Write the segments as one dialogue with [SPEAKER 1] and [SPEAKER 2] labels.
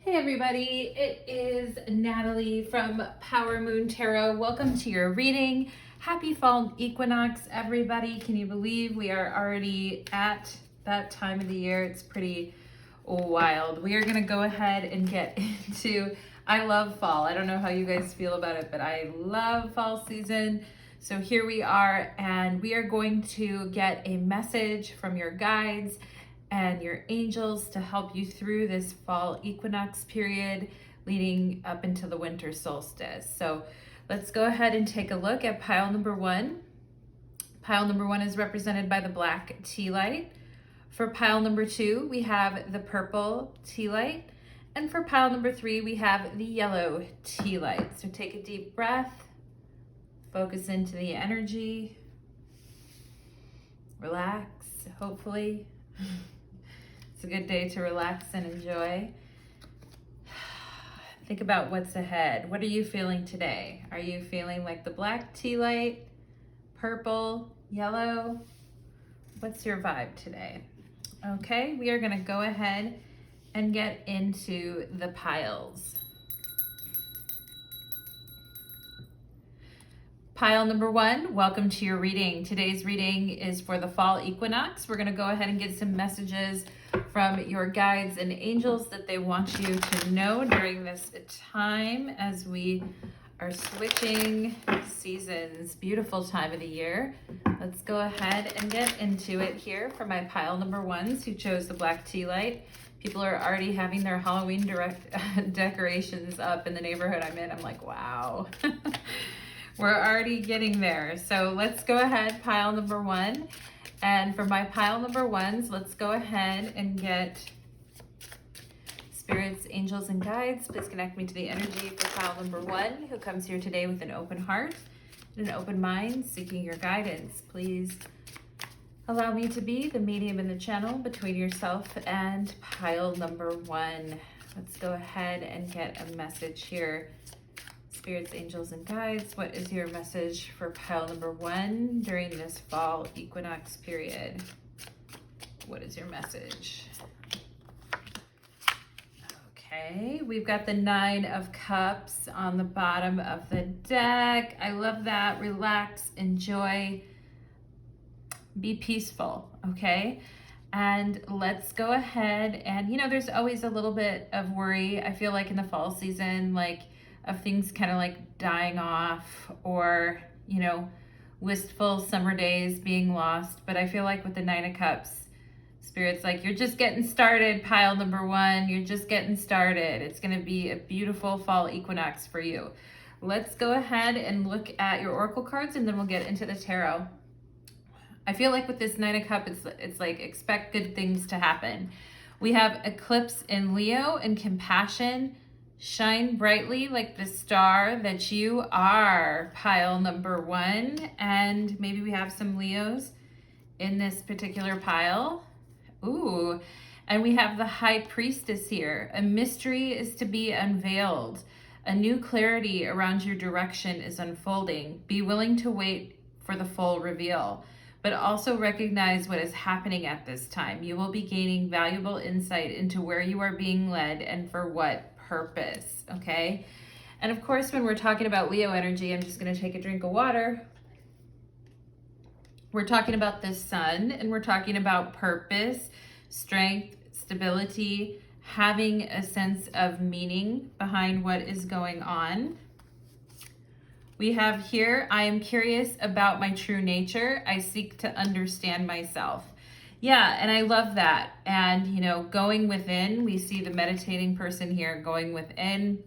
[SPEAKER 1] Hey everybody, it is Natalie from Power Moon Tarot. Welcome to your reading. Happy fall equinox, everybody. Can you believe we are already at that time of the year? It's pretty wild. We are going to go ahead and get into, I love fall. I don't know how you guys feel about it, but I love fall season. So here we are, and we are going to get a message from your guides and your angels to help you through this fall equinox period leading up into the winter solstice. So let's go ahead and take a look at pile number one. Pile number one is represented by the black tea light. For pile number two, we have the purple tea light. And for pile number three, we have the yellow tea light. So take a deep breath, focus into the energy, relax, hopefully. It's a good day to relax and enjoy. Think about what's ahead. What are you feeling today? Are you feeling like the black tea light, purple, yellow? What's your vibe today? Okay, we are gonna go ahead and get into the piles. Pile number one, welcome to your reading. Today's reading is for the fall equinox. We're gonna go ahead and get some messages from your guides and angels that they want you to know during this time as we are switching seasons. Beautiful time of the year. Let's go ahead and get into it here for my pile number ones who chose the black tea light. People are already having their Halloween decorations up in the neighborhood I'm in. I'm like, wow. We're already getting there. So let's go ahead, pile number one. And for my pile number ones, let's go ahead and get spirits, angels, and guides. Please connect me to the energy for pile number one, who comes here today with an open heart and an open mind, seeking your guidance. Please allow me to be the medium in the channel between yourself and pile number one. Let's go ahead and get a message here. Spirits, angels, and guides, what is your message for pile number one during this fall equinox period? What is your message? Okay, we've got the 9 of Cups on the bottom of the deck. I love that. Relax, enjoy, be peaceful, okay? And let's go ahead and, there's always a little bit of worry. I feel like in the fall season, of things kind of like dying off or, wistful summer days being lost. But I feel like with the 9 of Cups, Spirit's like, you're just getting started, pile number one. You're just getting started. It's going to be a beautiful fall equinox for you. Let's go ahead and look at your oracle cards and then we'll get into the tarot. I feel like with this 9 of Cups, it's like expect good things to happen. We have eclipse in Leo and compassion. Shine brightly like the star that you are, pile number one. And maybe we have some Leos in this particular pile. Ooh, and we have the High Priestess here. A mystery is to be unveiled. A new clarity around your direction is unfolding. Be willing to wait for the full reveal, but also recognize what is happening at this time. You will be gaining valuable insight into where you are being led and for what purpose, okay? And of course, when we're talking about Leo energy, I'm just going to take a drink of water. We're talking about the sun, and we're talking about purpose, strength, stability, having a sense of meaning behind what is going on. We have here, I am curious about my true nature. I seek to understand myself. Yeah, and I love that. And, going within, we see the meditating person here going within.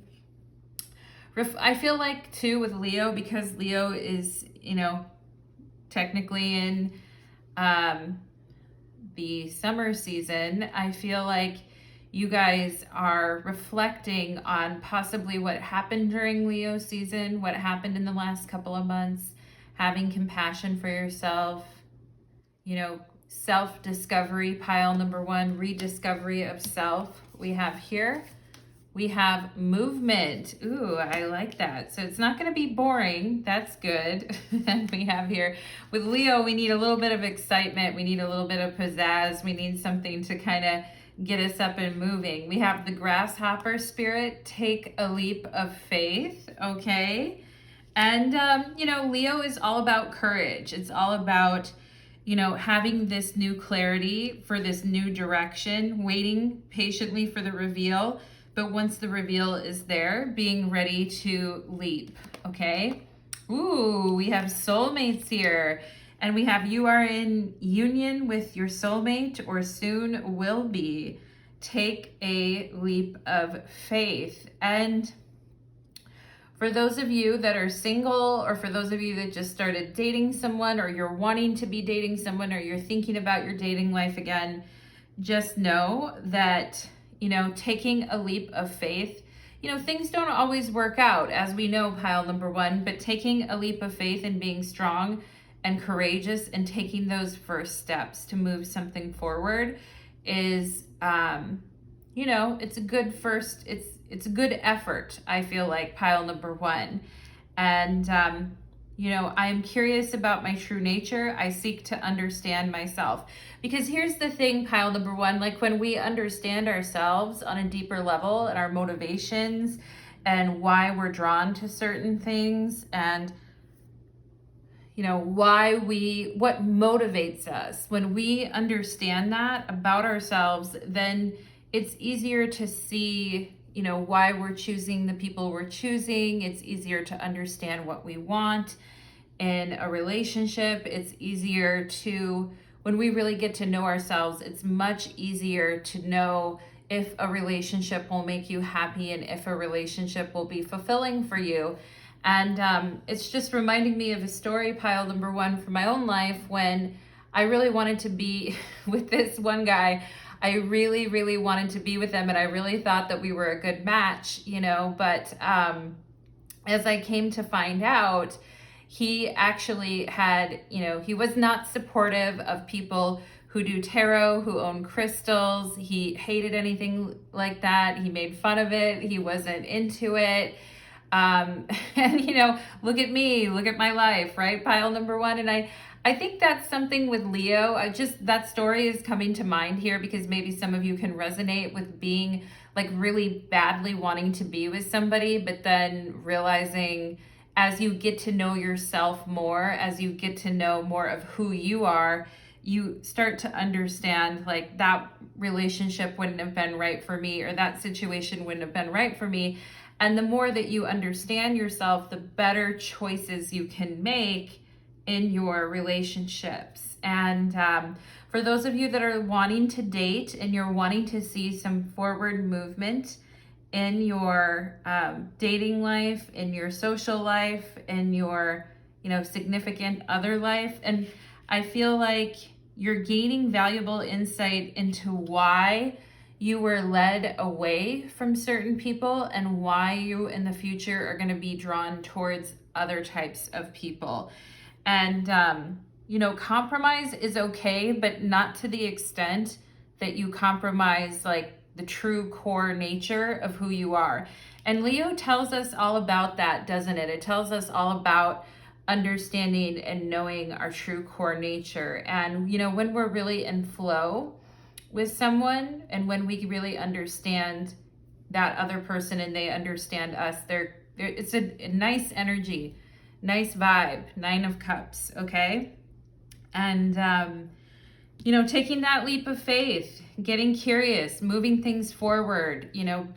[SPEAKER 1] I feel like, too, with Leo, because Leo is, technically in the summer season, I feel like you guys are reflecting on possibly what happened during Leo season, what happened in the last couple of months, having compassion for yourself, self-discovery, pile number one, rediscovery of self. We have here, we have movement. Ooh, I like that. So it's not going to be boring. That's good. And we have here, with Leo, we need a little bit of excitement. We need a little bit of pizzazz. We need something to kind of get us up and moving. We have the grasshopper spirit, take a leap of faith, okay? And, you know, Leo is all about courage. It's all about, you know, having this new clarity for this new direction, waiting patiently for the reveal. But once the reveal is there, being ready to leap, okay? Ooh, we have soulmates here. And we have you are in union with your soulmate or soon will be. Take a leap of faith. And for those of you that are single, or for those of you that just started dating someone, or you're wanting to be dating someone, or you're thinking about your dating life again, just know that, you know, taking a leap of faith, you know, things don't always work out, as we know, pile number one, but taking a leap of faith and being strong and courageous and taking those first steps to move something forward is, you know, it's a good first, it's a good effort, I feel like, pile number one. And, you know, I'm curious about my true nature. I seek to understand myself. Because here's the thing, pile number one, like when we understand ourselves on a deeper level and our motivations and why we're drawn to certain things and, you know, what motivates us. When we understand that about ourselves, then it's easier to see, you know, why we're choosing the people we're choosing. It's easier to understand what we want in a relationship. It's easier to, when we really get to know ourselves, it's much easier to know if a relationship will make you happy and if a relationship will be fulfilling for you. And it's just reminding me of a story, pile number one, from my own life when I really wanted to be with this one guy. I really, really wanted to be with him, and I really thought that we were a good match, you know, but as I came to find out, he actually had, you know, he was not supportive of people who do tarot, who own crystals. He hated anything like that. He made fun of it. He wasn't into it. And, you know, look at me, look at my life, right? Pile number one. And I think that's something with Leo. That story is coming to mind here because maybe some of you can resonate with being like really badly wanting to be with somebody, but then realizing as you get to know yourself more, as you get to know more of who you are, you start to understand like that relationship wouldn't have been right for me, or that situation wouldn't have been right for me. And the more that you understand yourself, the better choices you can make in your relationships. And for those of you that are wanting to date and you're wanting to see some forward movement in your dating life, in your social life, in your, you know, significant other life, and I feel like you're gaining valuable insight into why you were led away from certain people and why you in the future are going to be drawn towards other types of people. And, you know, compromise is okay, but not to the extent that you compromise like the true core nature of who you are. And Leo tells us all about that, doesn't it? It tells us all about understanding and knowing our true core nature. And, you know, when we're really in flow with someone and when we really understand that other person and they understand us, it's a nice energy, nice vibe, 9 of Cups, okay? And, you know, taking that leap of faith, getting curious, moving things forward, you know,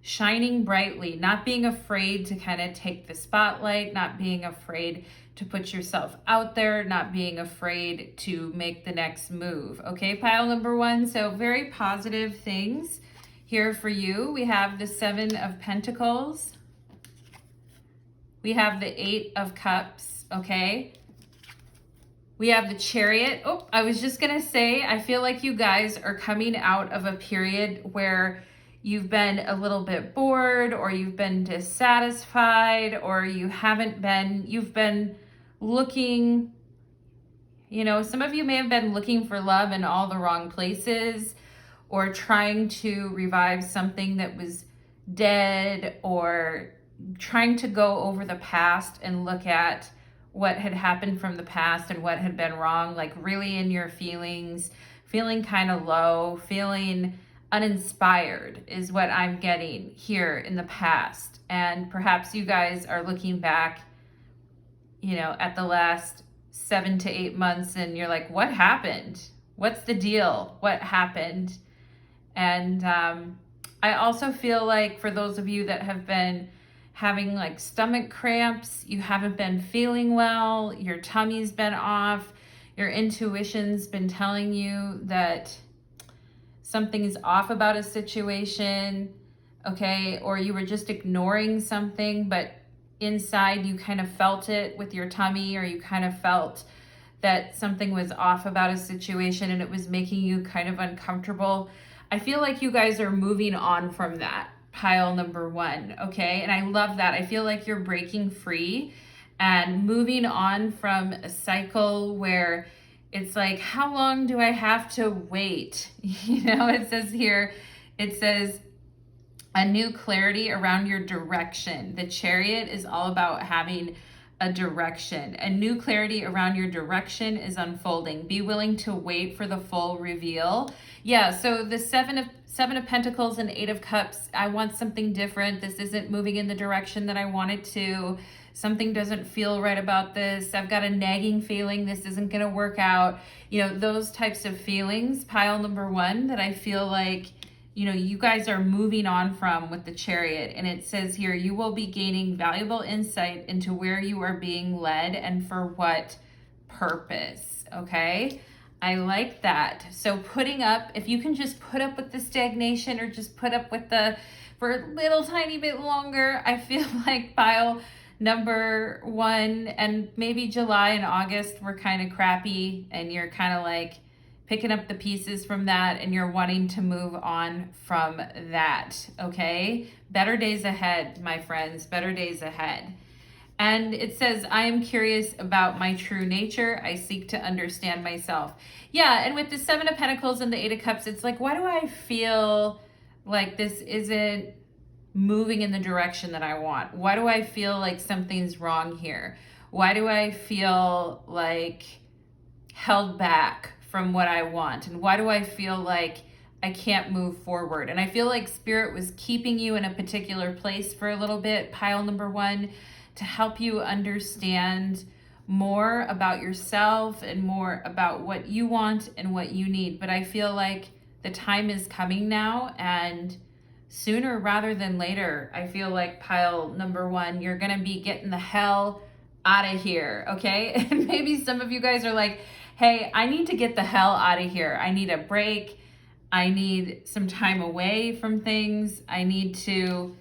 [SPEAKER 1] shining brightly, not being afraid to kind of take the spotlight, not being afraid to put yourself out there, not being afraid to make the next move. Okay, pile number one. So very positive things here for you. We have the 7 of Pentacles. We have the 8 of Cups, okay? We have the Chariot. Oh, I was just gonna say, I feel like you guys are coming out of a period where you've been a little bit bored, or you've been dissatisfied, or you've been looking, you know, some of you may have been looking for love in all the wrong places, or trying to revive something that was dead, or trying to go over the past and look at what had happened from the past and what had been wrong, like really in your feelings, feeling kind of low, feeling uninspired is what I'm getting here in the past. And perhaps you guys are looking back, you know, at the last 7 to 8 months and you're like, what happened? What's the deal? What happened? And I also feel like for those of you that have been having like stomach cramps, you haven't been feeling well, your tummy's been off, your intuition's been telling you that something is off about a situation, okay? Or you were just ignoring something, but inside you kind of felt it with your tummy, or you kind of felt that something was off about a situation and it was making you kind of uncomfortable. I feel like you guys are moving on from that, pile number 1, okay? And I love that. I feel like you're breaking free and moving on from a cycle where it's like, how long do I have to wait? You know, it says here, it says a new clarity around your direction. The Chariot is all about having a direction. A new clarity around your direction is unfolding. Be willing to wait for the full reveal. Yeah, so the Seven of Pentacles and 8 of Cups, I want something different. This isn't moving in the direction that I want it to. Something doesn't feel right about this. I've got a nagging feeling this isn't going to work out. You know, those types of feelings, pile number 1, that I feel like, you know, you guys are moving on from with the Chariot. And it says here, you will be gaining valuable insight into where you are being led and for what purpose, okay? I like that. So putting up, if you can just put up with the stagnation or just put up with for a little tiny bit longer, I feel like pile number 1 and maybe July and August were kind of crappy and you're kind of like picking up the pieces from that and you're wanting to move on from that, okay? Better days ahead, my friends, better days ahead. And it says, I am curious about my true nature. I seek to understand myself. Yeah, and with the 7 of Pentacles and the 8 of Cups, it's like, why do I feel like this isn't moving in the direction that I want? Why do I feel like something's wrong here? Why do I feel like held back from what I want? And why do I feel like I can't move forward? And I feel like Spirit was keeping you in a particular place for a little bit, pile number 1, to help you understand more about yourself and more about what you want and what you need. But I feel like the time is coming now, and sooner rather than later, I feel like pile number 1, you're going to be getting the hell out of here, okay? And maybe some of you guys are like, hey, I need to get the hell out of here. I need a break. I need some time away from things. I need to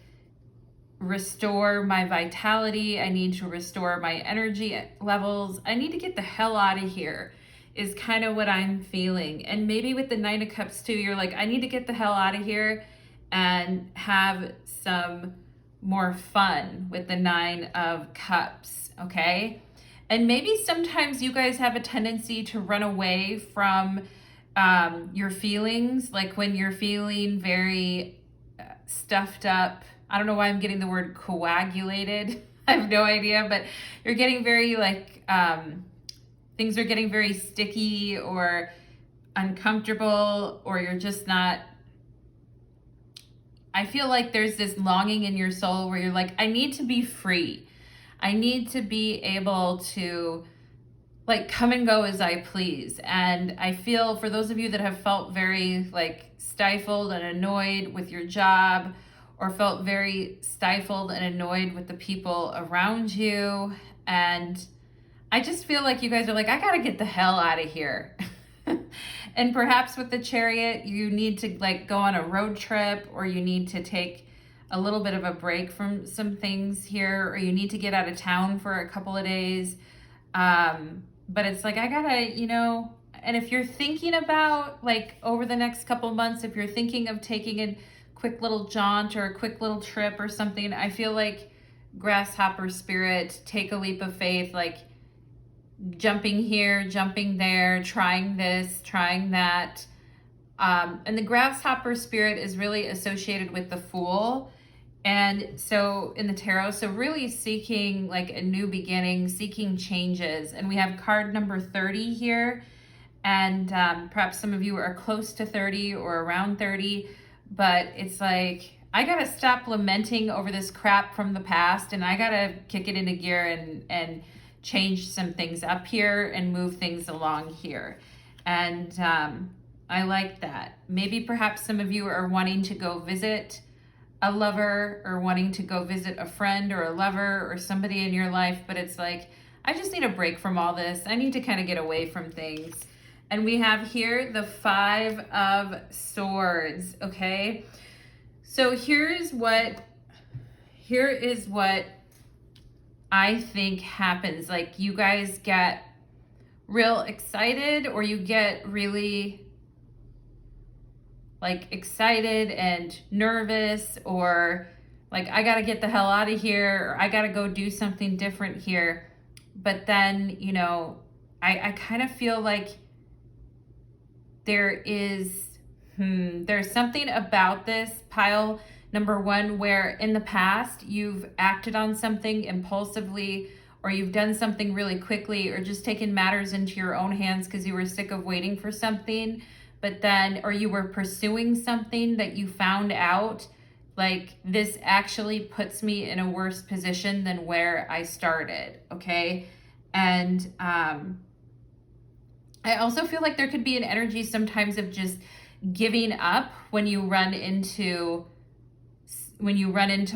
[SPEAKER 1] restore my vitality. I need to restore my energy levels. I need to get the hell out of here is kind of what I'm feeling. And maybe with the 9 of Cups too, you're like, I need to get the hell out of here and have some more fun with the 9 of Cups, okay? And maybe sometimes you guys have a tendency to run away from your feelings, like when you're feeling very stuffed up. I don't know why I'm getting the word coagulated. I have no idea, but you're getting very like, things are getting very sticky or uncomfortable, or you're just not, I feel like there's this longing in your soul where you're like, I need to be free. I need to be able to like come and go as I please. And I feel for those of you that have felt very like stifled and annoyed with your job, or felt very stifled and annoyed with the people around you, and I just feel like you guys are like, I gotta get the hell out of here. And perhaps with the Chariot, you need to like go on a road trip, or you need to take a little bit of a break from some things here, or you need to get out of town for a couple of days. But it's like, I gotta, you know, and if you're thinking about like over the next couple months, if you're thinking of taking a quick little jaunt or a quick little trip or something, I feel like grasshopper spirit, take a leap of faith, like jumping here, jumping there, trying this, trying that. And the grasshopper spirit is really associated with the Fool. And so in the tarot, so really seeking like a new beginning, seeking changes. And we have card number 30 here. And perhaps some of you are close to 30 or around 30, but it's like, I gotta stop lamenting over this crap from the past, and I gotta kick it into gear and change some things up here and move things along here. And I like that. Maybe perhaps some of you are wanting to go visit a lover, or wanting to go visit a friend or a lover or somebody in your life, but it's like, I just need a break from all this. I need to kind of get away from things. And we have here the 5 of Swords, okay? So here is what I think happens. Like, you guys get real excited, or you get really like excited and nervous, or like, I gotta get the hell out of here, or I gotta go do something different here. But then, you know, I kind of feel like there's something about this pile number 1 where in the past you've acted on something impulsively, or you've done something really quickly, or just taken matters into your own hands because you were sick of waiting for something. But then, or you were pursuing something that you found out, like, this actually puts me in a worse position than where I started, okay? And I also feel like there could be an energy sometimes of just giving up when you run into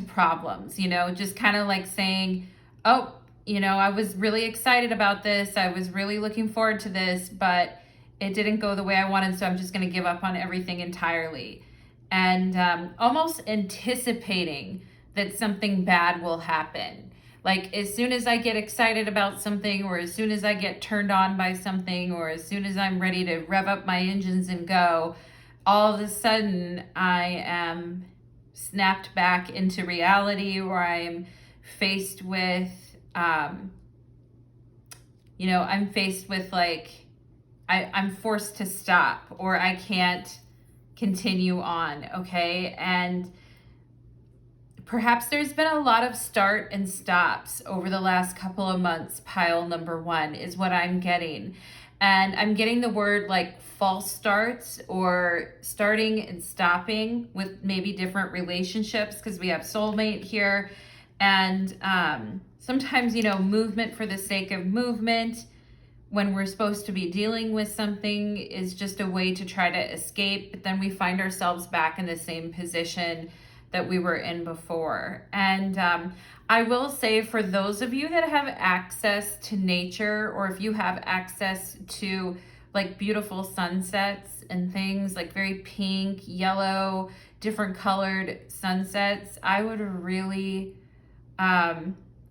[SPEAKER 1] problems, you know, just kind of like saying, oh, you know, I was really excited about this, I was really looking forward to this, but it didn't go the way I wanted, so I'm just going to give up on everything entirely. And almost anticipating that something bad will happen. Like, as soon as I get excited about something, or as soon as I get turned on by something, or as soon as I'm ready to rev up my engines and go, all of a sudden I am snapped back into reality, or I'm faced with, you know, I'm faced with like, I'm forced to stop, or I can't continue on, okay? And perhaps there's been a lot of start and stops over the last couple of months. Pile number 1 is what I'm getting. And I'm getting the word like false starts, or starting and stopping with maybe different relationships, because we have soulmate here. And sometimes, you know, movement for the sake of movement, when we're supposed to be dealing with something, is just a way to try to escape, but then we find ourselves back in the same position that we were in before. And I will say, for those of you that have access to nature, or if you have access to like beautiful sunsets and things, like very pink, yellow, different colored sunsets, I would really,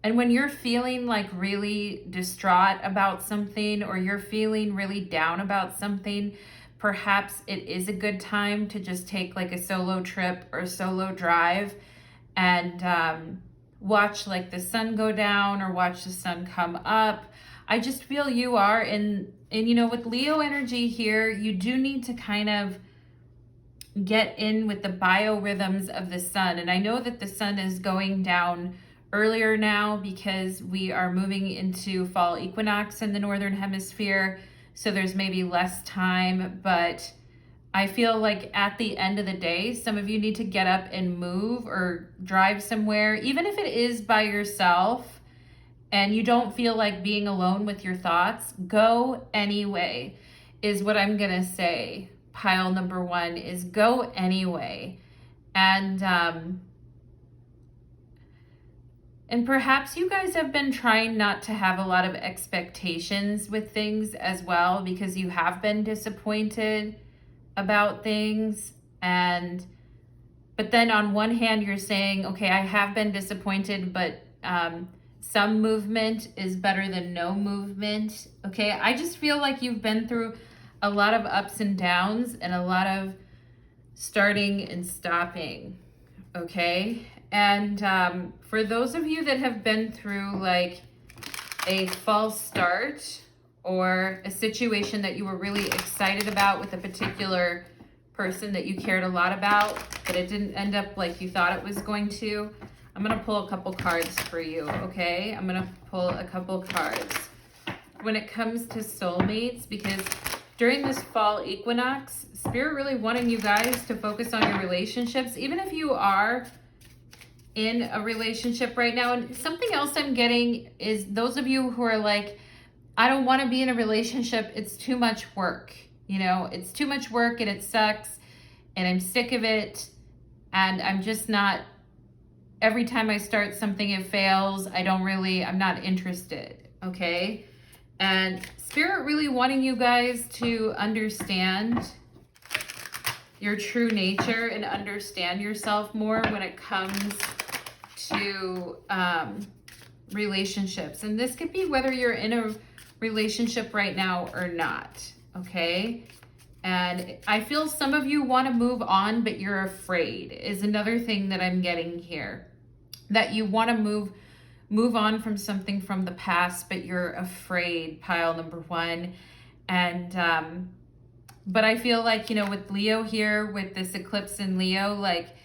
[SPEAKER 1] and when you're feeling like really distraught about something, or you're feeling really down about something, perhaps it is a good time to just take like a solo trip or a solo drive and watch like the sun go down, or watch the sun come up. I just feel you are in, and you know, with Leo energy here, you do need to kind of get in with the biorhythms of the sun. And I know that the sun is going down earlier now because we are moving into fall equinox in the northern hemisphere, so there's maybe less time. But I feel like at the end of the day, some of you need to get up and move or drive somewhere, even if it is by yourself and you don't feel like being alone with your thoughts. Go anyway, is what I'm gonna say. Pile number 1 is go anyway. And perhaps you guys have been trying not to have a lot of expectations with things as well, because you have been disappointed about things. But then on one hand, you're saying, okay, I have been disappointed, but some movement is better than no movement. Okay, I just feel like you've been through a lot of ups and downs, and a lot of starting and stopping. Okay. And for those of you that have been through like a false start, or a situation that you were really excited about with a particular person that you cared a lot about, but it didn't end up like you thought it was going to, I'm going to pull a couple cards for you, okay? I'm going to pull a couple cards when it comes to soulmates, because during this fall equinox, Spirit really wanting you guys to focus on your relationships, even if you are in a relationship right now. And something else I'm getting is those of you who are like, I don't want to be in a relationship. It's too much work. You know, it's too much work and it sucks and I'm sick of it. And I'm just not, every time I start something, it fails. I'm not interested. Okay. And Spirit really wanting you guys to understand your true nature and understand yourself more when it comes to relationships. And this could be whether you're in a relationship right now or not. Okay. And I feel some of you want to move on, but you're afraid is another thing that I'm getting here. That you want to move on from something from the past, but you're afraid, pile number one. And but I feel like, you know, with Leo here, with this eclipse in Leo, like,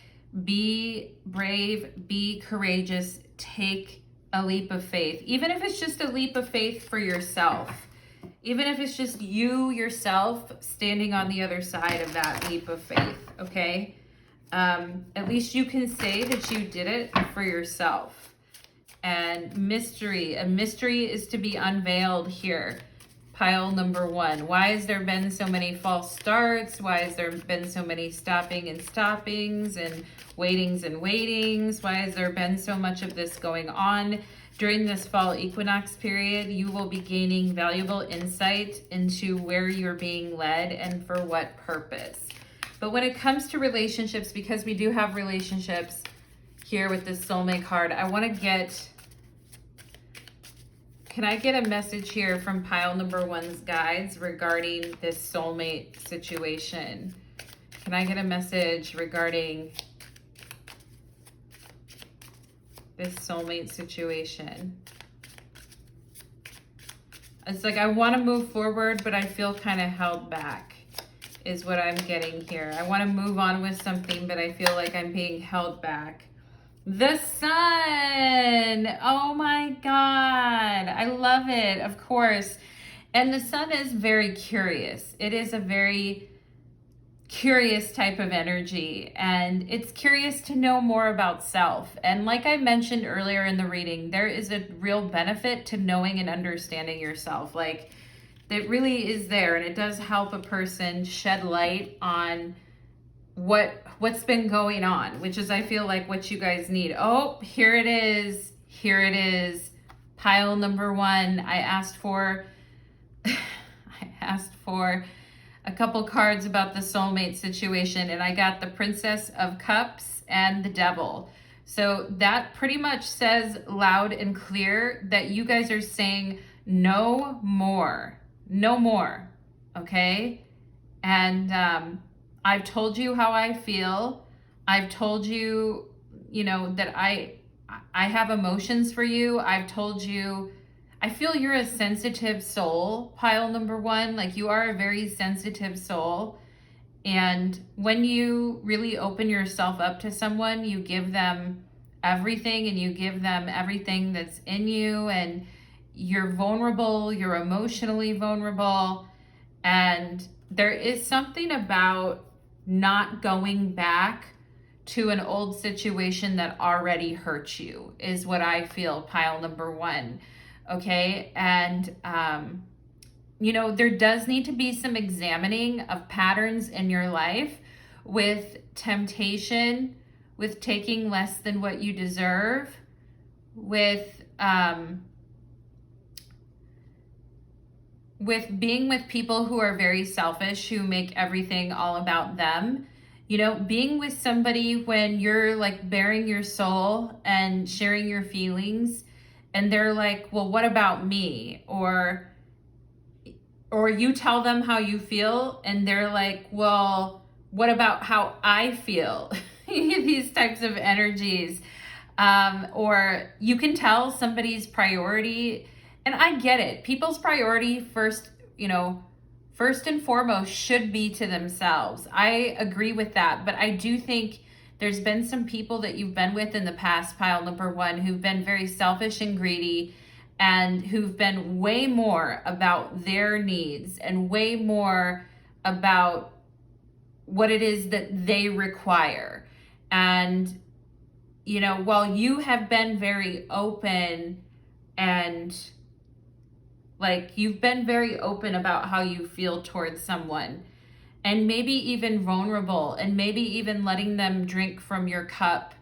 [SPEAKER 1] be brave, be courageous, take a leap of faith, even if it's just a leap of faith for yourself, even if it's just you yourself standing on the other side of that leap of faith. Okay. At least you can say that you did it for yourself. And mystery, a mystery is to be unveiled here. Pile number one. Why has there been so many false starts? Why has there been so many stopping and stoppings and waitings and waitings? Why has there been so much of this going on? During this fall equinox period, you will be gaining valuable insight into where you're being led and for what purpose. But when it comes to relationships, because we do have relationships here with this soulmate card, I want to get, can I get a message here from pile number one's guides regarding this soulmate situation? Can I get a message regarding this soulmate situation? It's like I want to move forward, but I feel kind of held back is what I'm getting here. I want to move on with something, but I feel like I'm being held back. The sun. Oh my God. I love it. Of course. And the sun is very curious. It is a very curious type of energy, and it's curious to know more about self. And like I mentioned earlier in the reading, there is a real benefit to knowing and understanding yourself. Like, it really is there, and it does help a person shed light on what's been going on, which is, I feel like, what you guys need. Oh, here it is. Here it is. Pile number one. I asked for a couple cards about the soulmate situation, and I got the Princess of Cups and the Devil. So that pretty much says loud and clear that you guys are saying no more. No more. Okay? And I've told you how I feel. I've told you, you know, that I have emotions for you. I've told you, I feel you're a sensitive soul, pile number one. Like, you are a very sensitive soul. And when you really open yourself up to someone, you give them everything, and you give them everything that's in you, and you're vulnerable, you're emotionally vulnerable. And there is something about not going back to an old situation that already hurt you, is what I feel, pile number one. Okay. And, you know, there does need to be some examining of patterns in your life with temptation, with taking less than what you deserve, with being with people who are very selfish, who make everything all about them. You know, being with somebody when you're like bearing your soul and sharing your feelings, and they're like, well, what about me? Or you tell them how you feel, and they're like, well, what about how I feel? These types of energies. Or you can tell somebody's priority. And I get it. People's priority first and foremost should be to themselves. I agree with that. But I do think there's been some people that you've been with in the past, pile number one, who've been very selfish and greedy. and who've been way more about their needs and way more about what it is that they require. And, you know, while you have been very open and like you've been very open about how you feel towards someone, and maybe even vulnerable, and maybe even letting them drink from your cup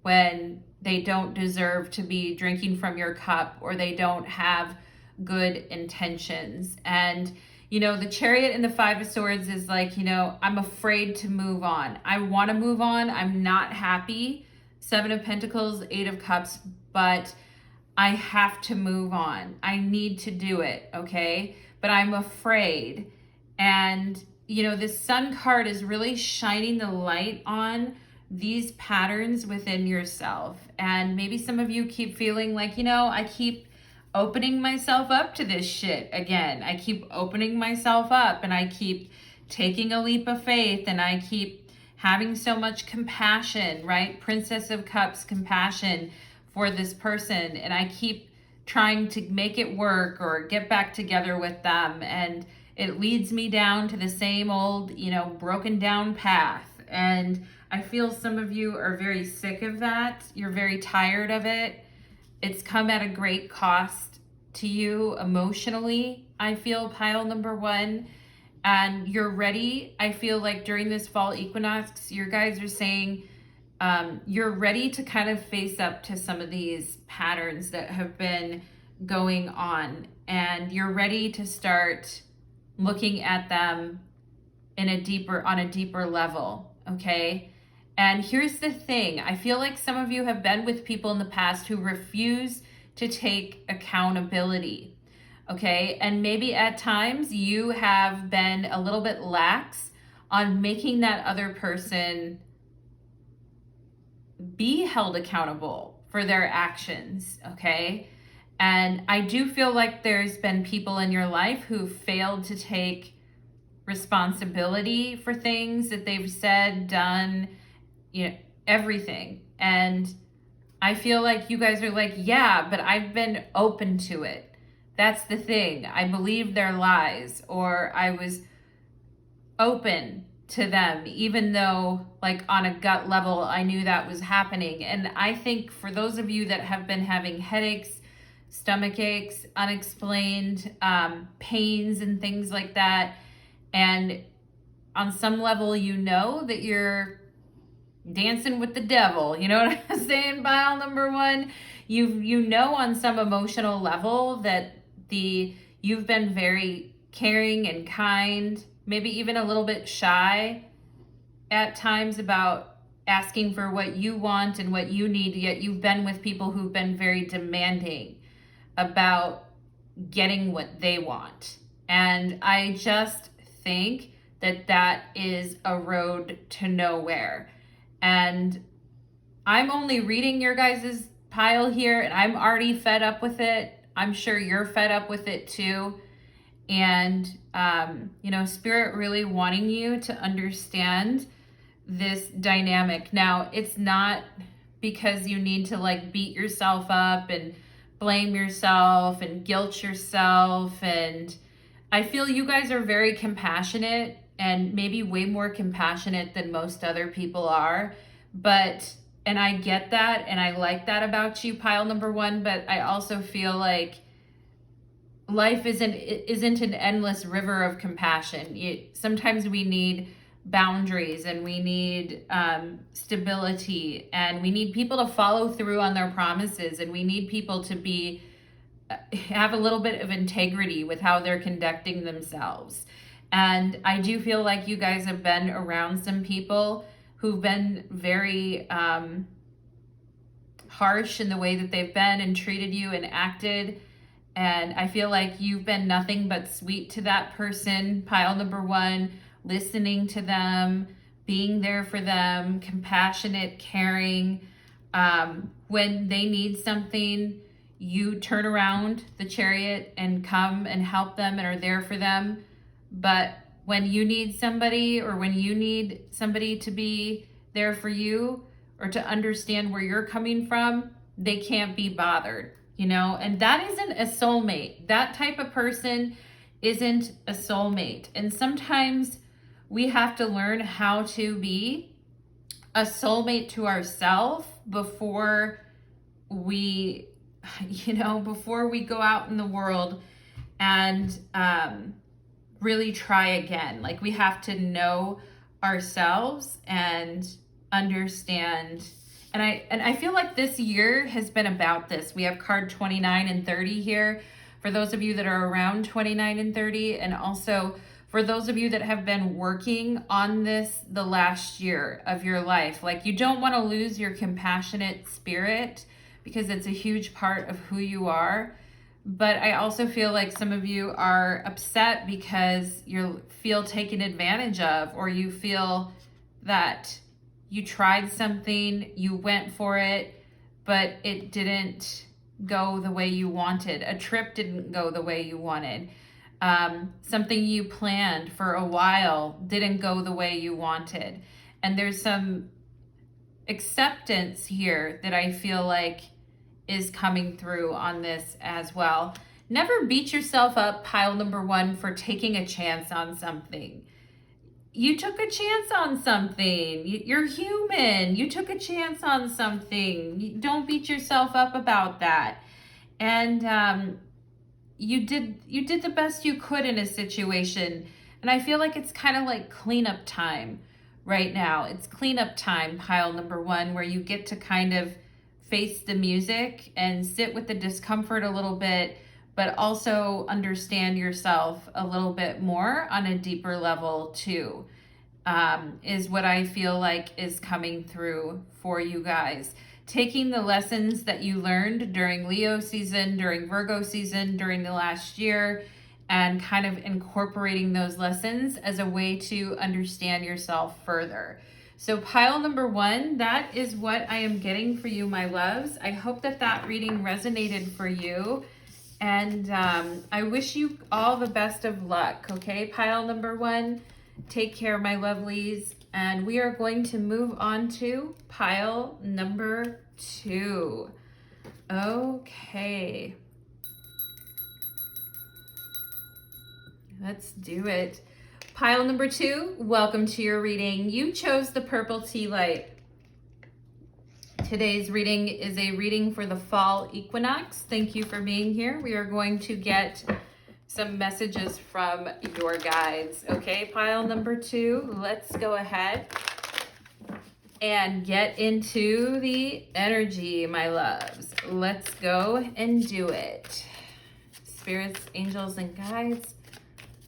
[SPEAKER 1] when they don't deserve to be drinking from your cup, or they don't have good intentions. And, you know, the Chariot and the Five of Swords is like, you know, I'm afraid to move on. I want to move on. I'm not happy. Seven of Pentacles, Eight of Cups, but I have to move on. I need to do it, okay? But I'm afraid. And, you know, this Sun card is really shining the light on these patterns within yourself. And maybe some of you keep feeling like, you know, I keep opening myself up to this shit again. I keep opening myself up, and I keep taking a leap of faith, and I keep having so much compassion, right? Princess of Cups, compassion for this person. And I keep trying to make it work or get back together with them. And it leads me down to the same old, you know, broken down path. And I feel some of you are very sick of that. You're very tired of it. It's come at a great cost to you emotionally, I feel, pile number one. And you're ready. I feel like during this fall equinox, you guys are saying you're ready to kind of face up to some of these patterns that have been going on. And you're ready to start looking at them on a deeper level, okay? And here's the thing. I feel like some of you have been with people in the past who refuse to take accountability, okay? And maybe at times you have been a little bit lax on making that other person be held accountable for their actions, okay? And I do feel like there's been people in your life who failed to take responsibility for things that they've said, done, you know, everything. And I feel like you guys are like, yeah, but I've been open to it. That's the thing. I believe their lies, or I was open to them, even though like on a gut level, I knew that was happening. And I think for those of you that have been having headaches, stomach aches, unexplained pains and things like that, and on some level, you know that you're dancing with the devil, you know what I'm saying, pile number one? You know on some emotional level that you've been very caring and kind, maybe even a little bit shy at times about asking for what you want and what you need, yet you've been with people who've been very demanding about getting what they want. And I just think that that is a road to nowhere. And I'm only reading your guys' pile here, and I'm already fed up with it. I'm sure you're fed up with it too. And, you know, Spirit really wanting you to understand this dynamic. Now, it's not because you need to like beat yourself up and blame yourself and guilt yourself. And I feel you guys are very compassionate, and maybe way more compassionate than most other people are. And I get that, and I like that about you, pile number one, but I also feel like life isn't an endless river of compassion. Sometimes we need boundaries, and we need stability, and we need people to follow through on their promises, and we need people to have a little bit of integrity with how they're conducting themselves. And I do feel like you guys have been around some people who've been very harsh in the way that they've been and treated you and acted. And I feel like you've been nothing but sweet to that person, pile number one, listening to them, being there for them, compassionate, caring. When they need something, you turn around the Chariot and come and help them and are there for them. But when you need somebody, or when you need somebody to be there for you or to understand where you're coming from, they can't be bothered. you know, and that isn't a soulmate. That type of person isn't a soulmate. And sometimes we have to learn how to be a soulmate to ourselves before we, before we go out in the world and really try again. Like, we have to know ourselves and understand. And I feel like this year has been about this. We have card 29 and 30 here for those of you that are around 29 and 30, and also for those of you that have been working on this the last year of your life. Like, you don't want to lose your compassionate spirit because it's a huge part of who you are. But I also feel like some of you are upset because you feel taken advantage of, or you feel that you tried something, you went for it, but it didn't go the way you wanted. A trip didn't go the way you wanted. Something you planned for a while didn't go the way you wanted. And there's some acceptance here that I feel like is coming through on this as well. Never beat yourself up, pile number 1, for taking a chance on something. You took a chance on something. You're human. You took a chance on something. Don't beat yourself up about that. And you did the best you could in a situation. And I feel like it's kind of like cleanup time right now. It's cleanup time, pile number 1, where you get to kind of face the music and sit with the discomfort a little bit, but also understand yourself a little bit more on a deeper level too, is what I feel like is coming through for you guys. Taking the lessons that you learned during Leo season, during Virgo season, during the last year, and kind of incorporating those lessons as a way to understand yourself further. So pile number 1, that is what I am getting for you, my loves. I hope that that reading resonated for you. And I wish you all the best of luck, okay? Pile number 1, take care, my lovelies. And we are going to move on to pile number 2. Okay. Let's do it. Pile number 2, welcome to your reading. You chose the purple tea light. Today's reading is a reading for the fall equinox. Thank you for being here. We are going to get some messages from your guides. Okay, pile number 2, let's go ahead and get into the energy, my loves. Let's go and do it. Spirits, angels, and guides,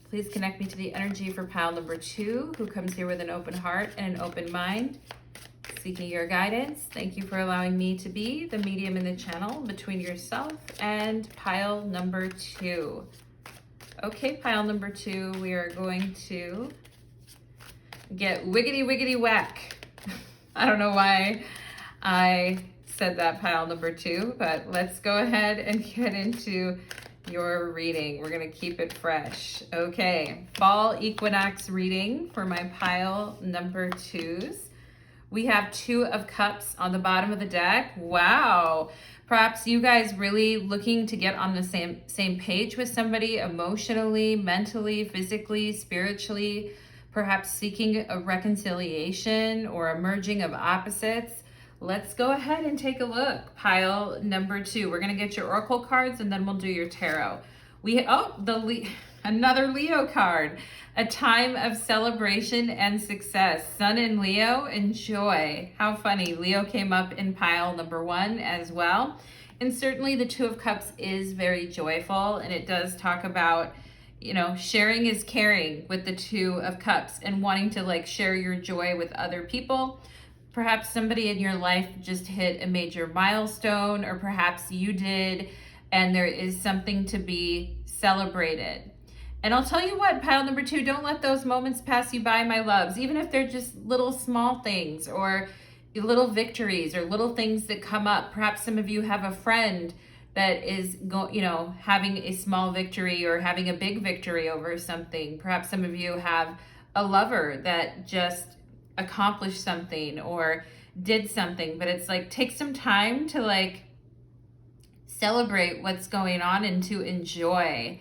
[SPEAKER 1] please connect me to the energy for pile number 2, who comes here with an open heart and an open mind, seeking your guidance. Thank you for allowing me to be the medium in the channel between yourself and pile number 2. Okay, pile number 2, we are going to get wiggity wiggity whack. I don't know why I said that, pile number 2, but let's go ahead and get into your reading. We're going to keep it fresh. Okay, fall equinox reading for my pile number 2s. We have 2 of cups on the bottom of the deck. Wow. Perhaps you guys really looking to get on the same page with somebody emotionally, mentally, physically, spiritually, perhaps seeking a reconciliation or a merging of opposites. Let's go ahead and take a look. Pile number 2. We're going to get your oracle cards and then we'll do your tarot. Another Leo card. A time of celebration and success. Sun in Leo, enjoy. How funny. Leo came up in pile number 1 as well. And certainly the 2 of Cups is very joyful, and it does talk about, sharing is caring with the 2 of Cups and wanting to share your joy with other people. Perhaps somebody in your life just hit a major milestone, or perhaps you did, and there is something to be celebrated. And I'll tell you what, pile number 2, don't let those moments pass you by, my loves, even if they're just little small things or little victories or little things that come up. Perhaps some of you have a friend that is having a small victory or having a big victory over something. Perhaps some of you have a lover that just accomplished something or did something, but it's take some time to celebrate what's going on and to enjoy.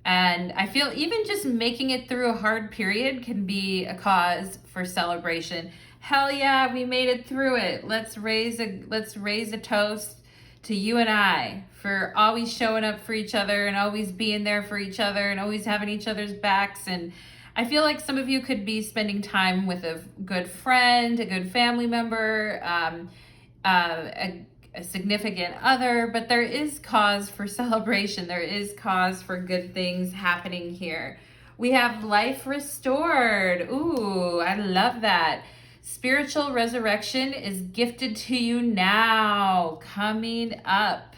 [SPEAKER 1] And I feel even just making it through a hard period can be a cause for celebration. Hell yeah, we made it through it. Let's raise a toast to you and I for always showing up for each other and always being there for each other and always having each other's backs. And I feel like some of you could be spending time with a good friend, a good family member, a significant other, but there is cause for celebration. There is cause for good things happening here. We have life restored. Ooh, I love that. Spiritual resurrection is gifted to you now, coming up.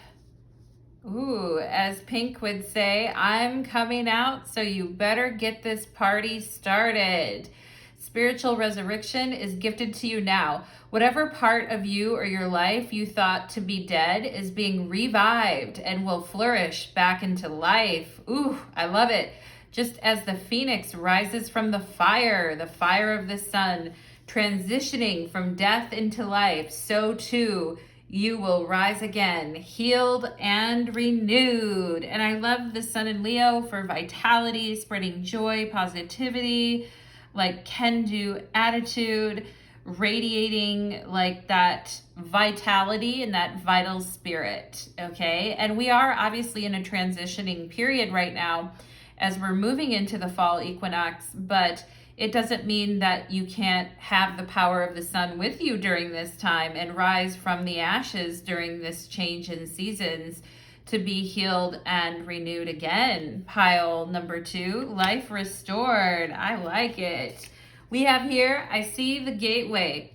[SPEAKER 1] Ooh, as Pink would say, I'm coming out, so you better get this party started. Spiritual resurrection is gifted to you now. Whatever part of you or your life you thought to be dead is being revived and will flourish back into life. Ooh, I love it. Just as the phoenix rises from the fire of the sun, transitioning from death into life, so too you will rise again, healed and renewed. And I love the sun in Leo for vitality, spreading joy, positivity, like can-do attitude, radiating like that vitality and that vital spirit, okay? And we are obviously in a transitioning period right now as we're moving into the fall equinox, but it doesn't mean that you can't have the power of the sun with you during this time and rise from the ashes during this change in seasons to be healed and renewed again. Pile number 2, life restored. I like it. We have here, I see the gateway.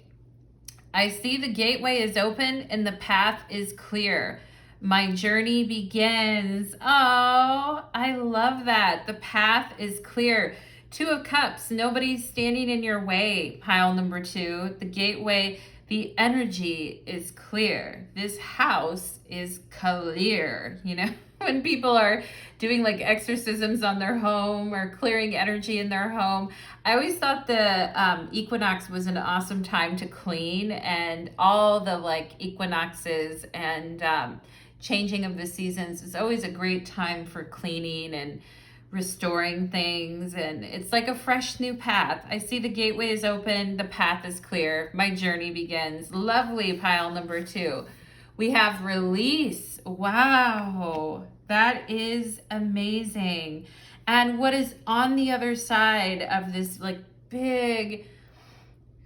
[SPEAKER 1] I see the gateway is open and the path is clear. My journey begins. Oh, I love that. The path is clear. 2 of Cups, nobody's standing in your way. Pile number 2, the gateway, the energy is clear. This house is clear. You know, when people are doing like exorcisms on their home or clearing energy in their home, I always thought the equinox was an awesome time to clean, and all the like equinoxes and changing of the seasons is always a great time for cleaning and restoring things, and it's like a fresh new path. I see the gateway is open, the path is clear, my journey begins. Lovely. Pile number 2, we have release. Wow, that is amazing. And what is on the other side of this like big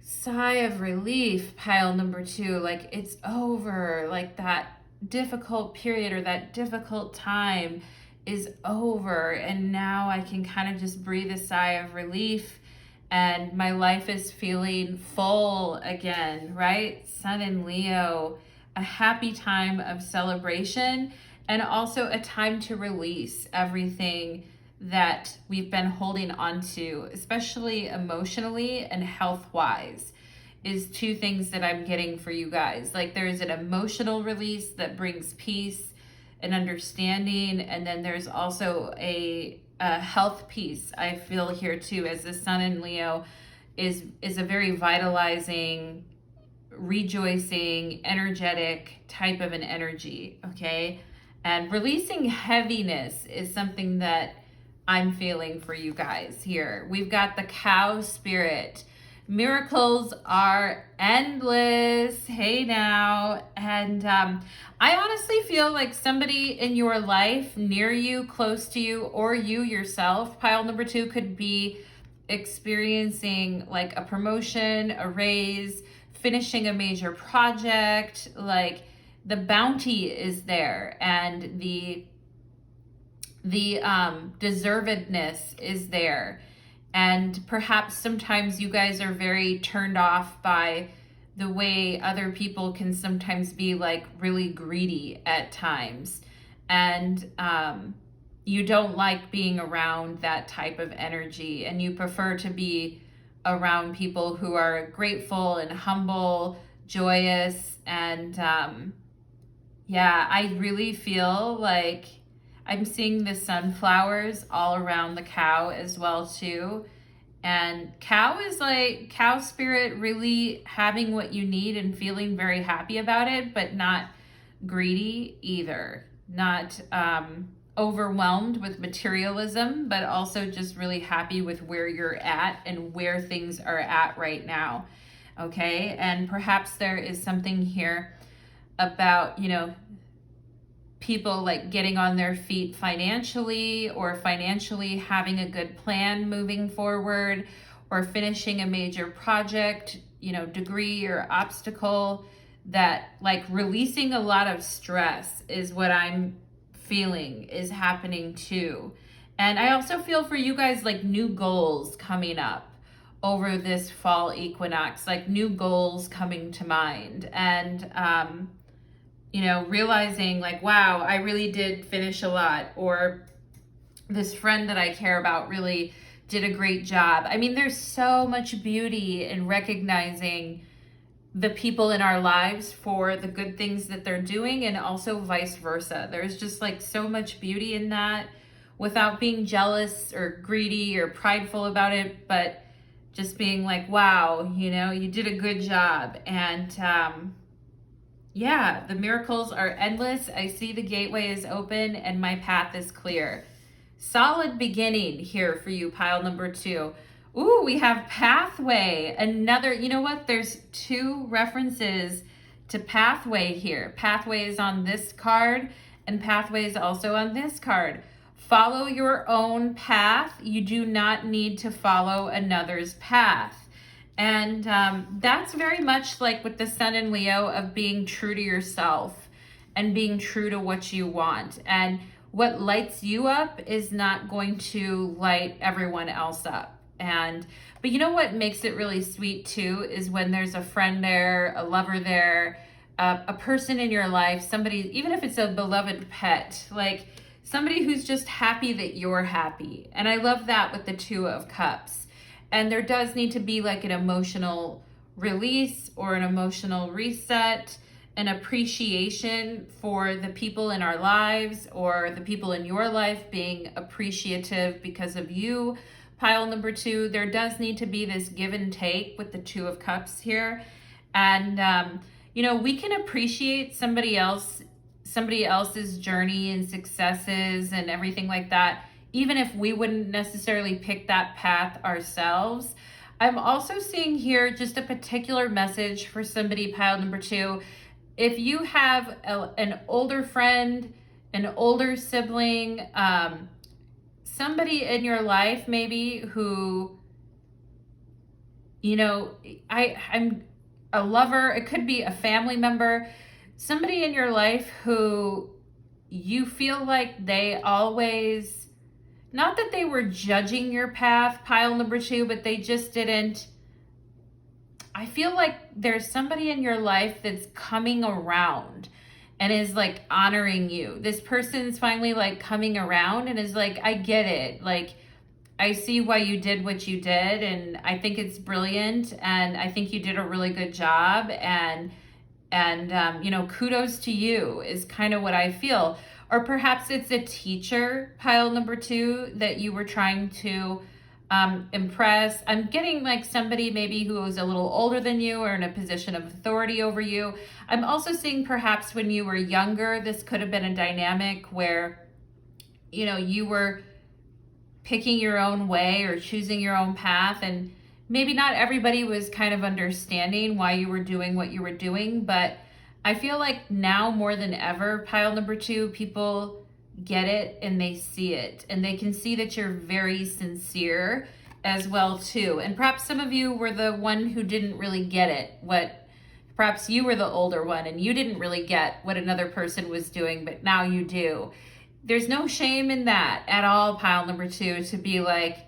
[SPEAKER 1] sigh of relief? Pile number 2, like it's over, like that difficult period or that difficult time is over, and now I can kind of just breathe a sigh of relief and my life is feeling full again, right? Sun in Leo, a happy time of celebration and also a time to release everything that we've been holding on to, especially emotionally and health-wise, is 2 things that I'm getting for you guys. Like there's an emotional release that brings peace and understanding, and then there's also a health piece I feel here too, as the sun in Leo is a very vitalizing, rejoicing, energetic type of an energy, okay? And releasing heaviness is something that I'm feeling for you guys here. We've got the cow spirit. Miracles are endless. Hey now. And I honestly feel like somebody in your life, near you, close to you, or you yourself, pile number 2, could be experiencing like a promotion, a raise, finishing a major project. Like the bounty is there, and the deservedness is there. And perhaps sometimes you guys are very turned off by the way other people can sometimes be like really greedy at times. And you don't like being around that type of energy, and you prefer to be around people who are grateful and humble, joyous. And yeah, I really feel like I'm seeing the sunflowers all around the cow as well too. And cow is like, cow spirit really having what you need and feeling very happy about it, but not greedy either. not overwhelmed with materialism, but also just really happy with where you're at and where things are at right now. Okay. And perhaps there is something here about, you know, people like getting on their feet financially, or financially having a good plan moving forward, or finishing a major project, you know, degree or obstacle, that like releasing a lot of stress is what I'm feeling is happening too. And I also feel for you guys like new goals coming up over this fall equinox, like new goals coming to mind. And you know, realizing like, wow, I really did finish a lot, or this friend that I care about really did a great job. I mean, there's so much beauty in recognizing the people in our lives for the good things that they're doing, and also vice versa. There's just like so much beauty in that, without being jealous or greedy or prideful about it, but just being like, wow, you know, you did a good job. And yeah, the miracles are endless. I see the gateway is open and my path is clear. Solid beginning here for you, pile number 2. Ooh, we have pathway. Another, you know what? There's 2 references to pathway here. Pathway is on this card, and pathway is also on this card. Follow your own path. You do not need to follow another's path. And that's very much like with the Sun in Leo, of being true to yourself and being true to what you want. And what lights you up is not going to light everyone else up. But you know what makes it really sweet too is when there's a friend there, a lover there, a person in your life, somebody, even if it's a beloved pet, like somebody who's just happy that you're happy. And I love that with the 2 of Cups. And there does need to be like an emotional release or an emotional reset, an appreciation for the people in our lives, or the people in your life being appreciative because of you. Pile number 2, there does need to be this give and take with the 2 of Cups here. And, you know, we can appreciate somebody else's journey and successes and everything like that, even if we wouldn't necessarily pick that path ourselves. I'm also seeing here just a particular message for somebody, pile number 2. If you have an older friend, an older sibling, somebody in your life maybe who, you know, I'm a lover, it could be a family member, somebody in your life who you feel like they always, not that they were judging your path, pile number 2, but they just didn't. I feel like there's somebody in your life that's coming around and is like honoring you. This person's finally like coming around and is like, I get it. Like, I see why you did what you did, and I think it's brilliant, and I think you did a really good job, and you know, kudos to you is kind of what I feel. Or perhaps it's a teacher, pile number 2, that you were trying to impress. I'm getting like somebody maybe who is a little older than you or in a position of authority over you. I'm also seeing perhaps when you were younger, this could have been a dynamic where, you know, you were picking your own way or choosing your own path, and maybe not everybody was kind of understanding why you were doing what you were doing. But I feel like now more than ever, pile number 2, people get it and they see it, and they can see that you're very sincere as well too. And perhaps some of you were the one who didn't really get it. Perhaps you were the older one and you didn't really get what another person was doing, but now you do. There's no shame in that at all, pile number 2, to be like,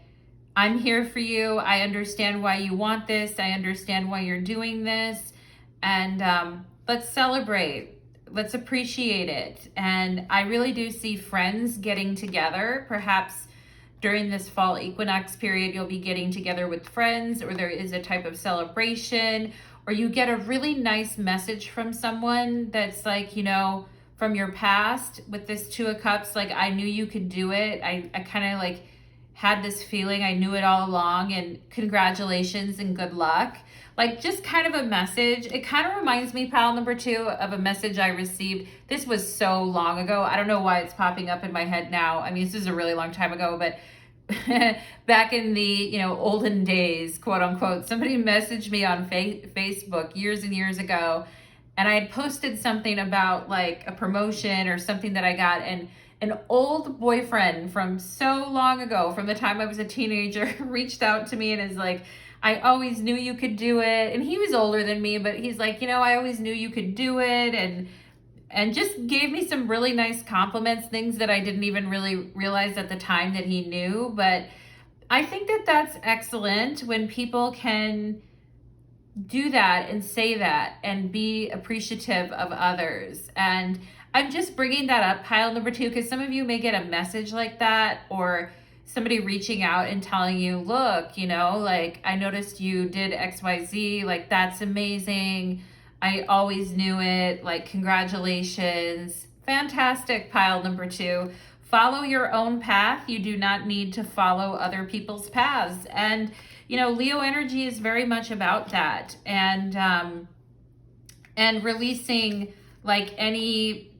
[SPEAKER 1] I'm here for you. I understand why you want this. I understand why you're doing this. And let's celebrate. Let's appreciate it. And I really do see friends getting together. Perhaps during this fall equinox period, you'll be getting together with friends, or there is a type of celebration, or you get a really nice message from someone that's like, you know, from your past with this 2 of Cups, like, I knew you could do it. I kind of like had this feeling, I knew it all along, and congratulations and good luck. like just kind of a message. It kind of reminds me, pile number 2, of a message I received. This was so long ago. I don't know why it's popping up in my head now. I mean, this is a really long time ago, but back in the, you know, olden days, quote unquote, somebody messaged me on Facebook years and years ago, and I had posted something about like a promotion or something that I got, and an old boyfriend from so long ago, from the time I was a teenager, reached out to me and is like, I always knew you could do it. And he was older than me, but he's like, you know, I always knew you could do it. And just gave me some really nice compliments, things that I didn't even really realize at the time that he knew. But I think that that's excellent when people can do that and say that and be appreciative of others. And I'm just bringing that up, pile number 2, because some of you may get a message like that, or somebody reaching out and telling you, look, you know, like, I noticed you did XYZ, like, that's amazing. I always knew it. Like, congratulations. Fantastic, pile number 2. Follow your own path. You do not need to follow other people's paths. And, you know, Leo energy is very much about that. And releasing like any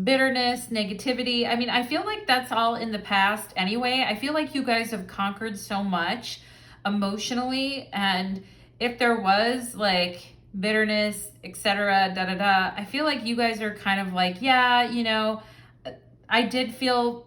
[SPEAKER 1] bitterness, negativity. I mean, I feel like that's all in the past anyway. I feel like you guys have conquered so much emotionally, and if there was like bitterness, etc., I feel like you guys are kind of like, yeah, you know, I did feel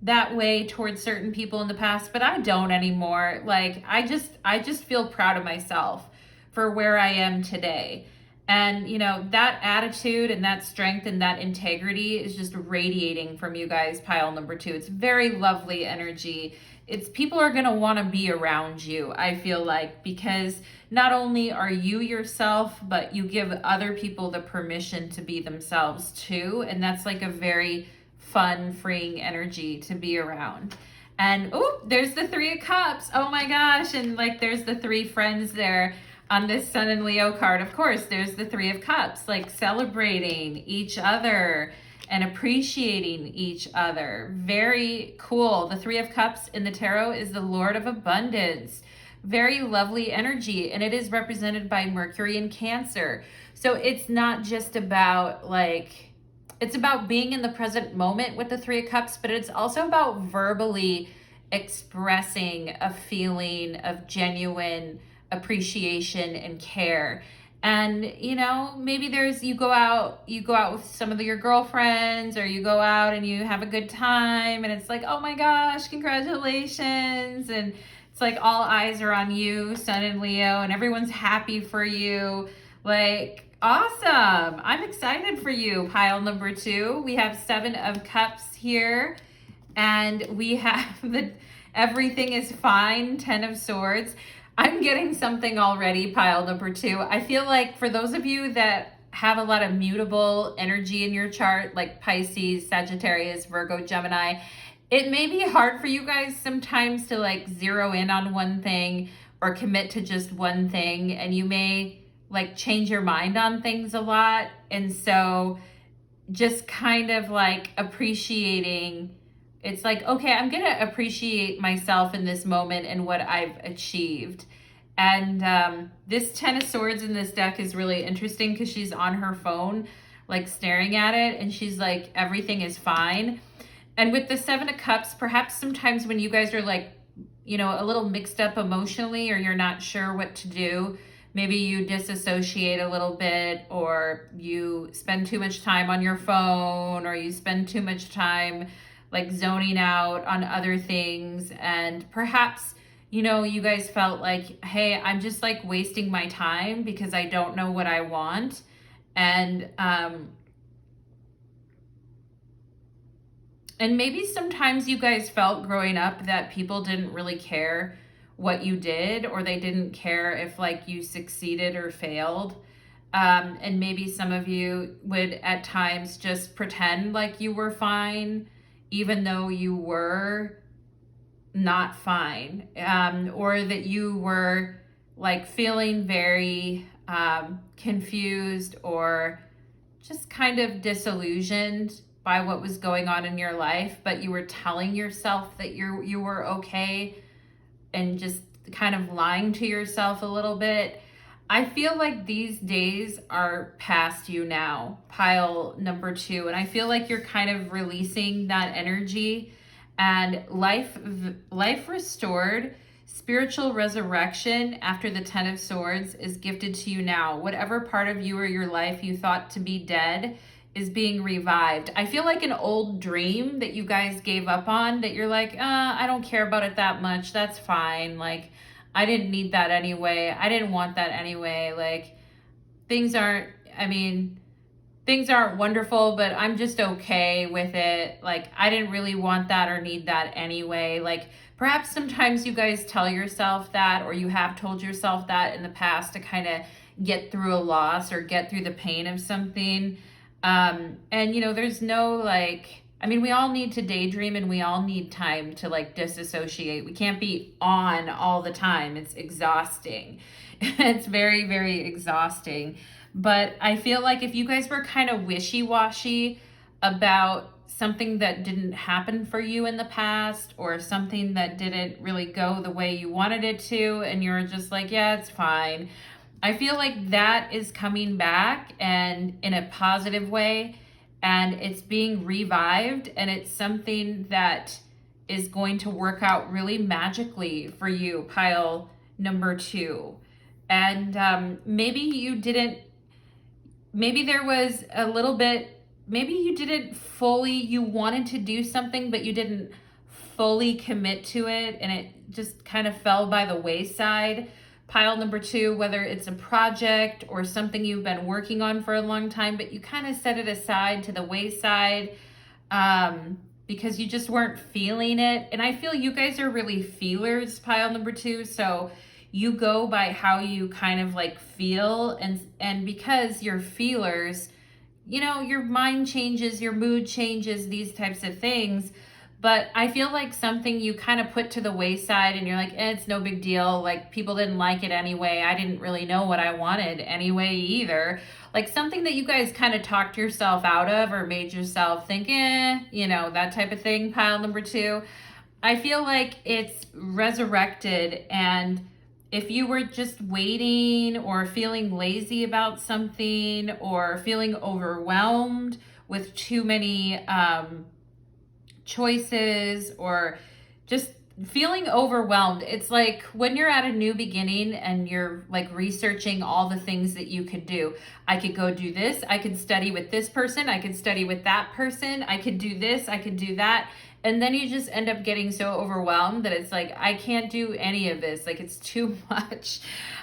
[SPEAKER 1] that way towards certain people in the past, but I don't anymore. Like, I just feel proud of myself for where I am today. And, you know, that attitude and that strength and that integrity is just radiating from you guys, pile number 2. It's very lovely energy. It's people are going to want to be around you, I feel like, because not only are you yourself, but you give other people the permission to be themselves too. And that's like a very fun, freeing energy to be around. And, oh, there's the 3 of Cups. Oh my gosh. And like, there's the 3 friends there. On this Sun and Leo card, of course, there's the 3 of Cups, like celebrating each other and appreciating each other. Very cool. The 3 of Cups in the tarot is the Lord of Abundance. Very lovely energy, and it is represented by Mercury in Cancer. So it's not just about like, it's about being in the present moment with the 3 of Cups, but it's also about verbally expressing a feeling of genuine appreciation and care. And, you know, maybe you go out with some of your girlfriends, or you go out and you have a good time, and it's like, oh my gosh, congratulations. And it's like all eyes are on you, Sun and Leo, and everyone's happy for you. Like, awesome. I'm excited for you, pile number 2. We have 7 of Cups here, and we have the everything is fine, 10 of Swords. I'm getting something already, pile number 2. I feel like for those of you that have a lot of mutable energy in your chart, like Pisces, Sagittarius, Virgo, Gemini, it may be hard for you guys sometimes to like zero in on one thing or commit to just one thing, and you may like change your mind on things a lot. And so just kind of like appreciating, it's like, okay, I'm going to appreciate myself in this moment and what I've achieved. And this 10 of Swords in this deck is really interesting because she's on her phone, like staring at it, and she's like, everything is fine. And with the 7 of Cups, perhaps sometimes when you guys are like, you know, a little mixed up emotionally, or you're not sure what to do, maybe you disassociate a little bit, or you spend too much time on your phone, or you spend too much time like zoning out on other things. And perhaps, you know, you guys felt like, hey, I'm just like wasting my time because I don't know what I want. And maybe sometimes you guys felt growing up that people didn't really care what you did, or they didn't care if like you succeeded or failed. And maybe some of you would at times just pretend like you were fine, even though you were not fine, or that you were like feeling very confused or just kind of disillusioned by what was going on in your life, but you were telling yourself that you were okay and just kind of lying to yourself a little bit. I feel like these days are past you now, pile number 2. And I feel like you're kind of releasing that energy, and life restored, spiritual resurrection after the 10 of Swords is gifted to you now. Whatever part of you or your life you thought to be dead is being revived. I feel like an old dream that you guys gave up on, that you're like, I don't care about it that much. That's fine. Like, I didn't need that anyway. I didn't want that anyway. Like, things aren't, I mean, things aren't wonderful, but I'm just okay with it. Like, I didn't really want that or need that anyway. Like, perhaps sometimes you guys tell yourself that, or you have told yourself that in the past to kind of get through a loss or get through the pain of something. And, you know, there's no like, I mean, we all need to daydream, and we all need time to like disassociate. We can't be on all the time. It's exhausting. It's very, very exhausting. But I feel like if you guys were kind of wishy-washy about something that didn't happen for you in the past, or something that didn't really go the way you wanted it to, and you're just like, yeah, it's fine. I feel like that is coming back, and in a positive way, and it's being revived, and it's something that is going to work out really magically for you, pile number 2. And maybe there was a little bit, maybe you didn't fully, you wanted to do something, but you didn't fully commit to it, and it just kind of fell by the wayside. Pile number 2, whether it's a project or something you've been working on for a long time, but you kind of set it aside to the wayside because you just weren't feeling it. And I feel you guys are really feelers, pile number 2. So you go by how you kind of like feel, and because you're feelers, you know, your mind changes, your mood changes, these types of things. But I feel like something you kind of put to the wayside, and you're like, it's no big deal. Like, people didn't like it anyway. I didn't really know what I wanted anyway either. Like, something that you guys kind of talked yourself out of, or made yourself think, you know, that type of thing, pile number 2. I feel like it's resurrected, and if you were just waiting or feeling lazy about something, or feeling overwhelmed with too many choices, or just feeling overwhelmed, it's like when you're at a new beginning and you're like researching all the things that you could do. I could go do this, I could study with this person, I could study with that person, I could do this, I could do that. And then you just end up getting so overwhelmed that it's like, I can't do any of this. Like, it's too much.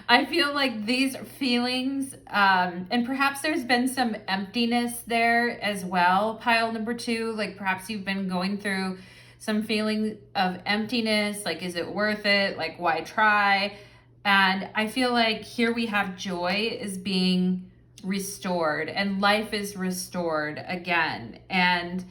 [SPEAKER 1] I feel like these feelings, and perhaps there's been some emptiness there as well, pile number 2. Like, perhaps you've been going through some feeling of emptiness. Like, is it worth it? Like, why try? And I feel like here we have joy is being restored, and life is restored again. And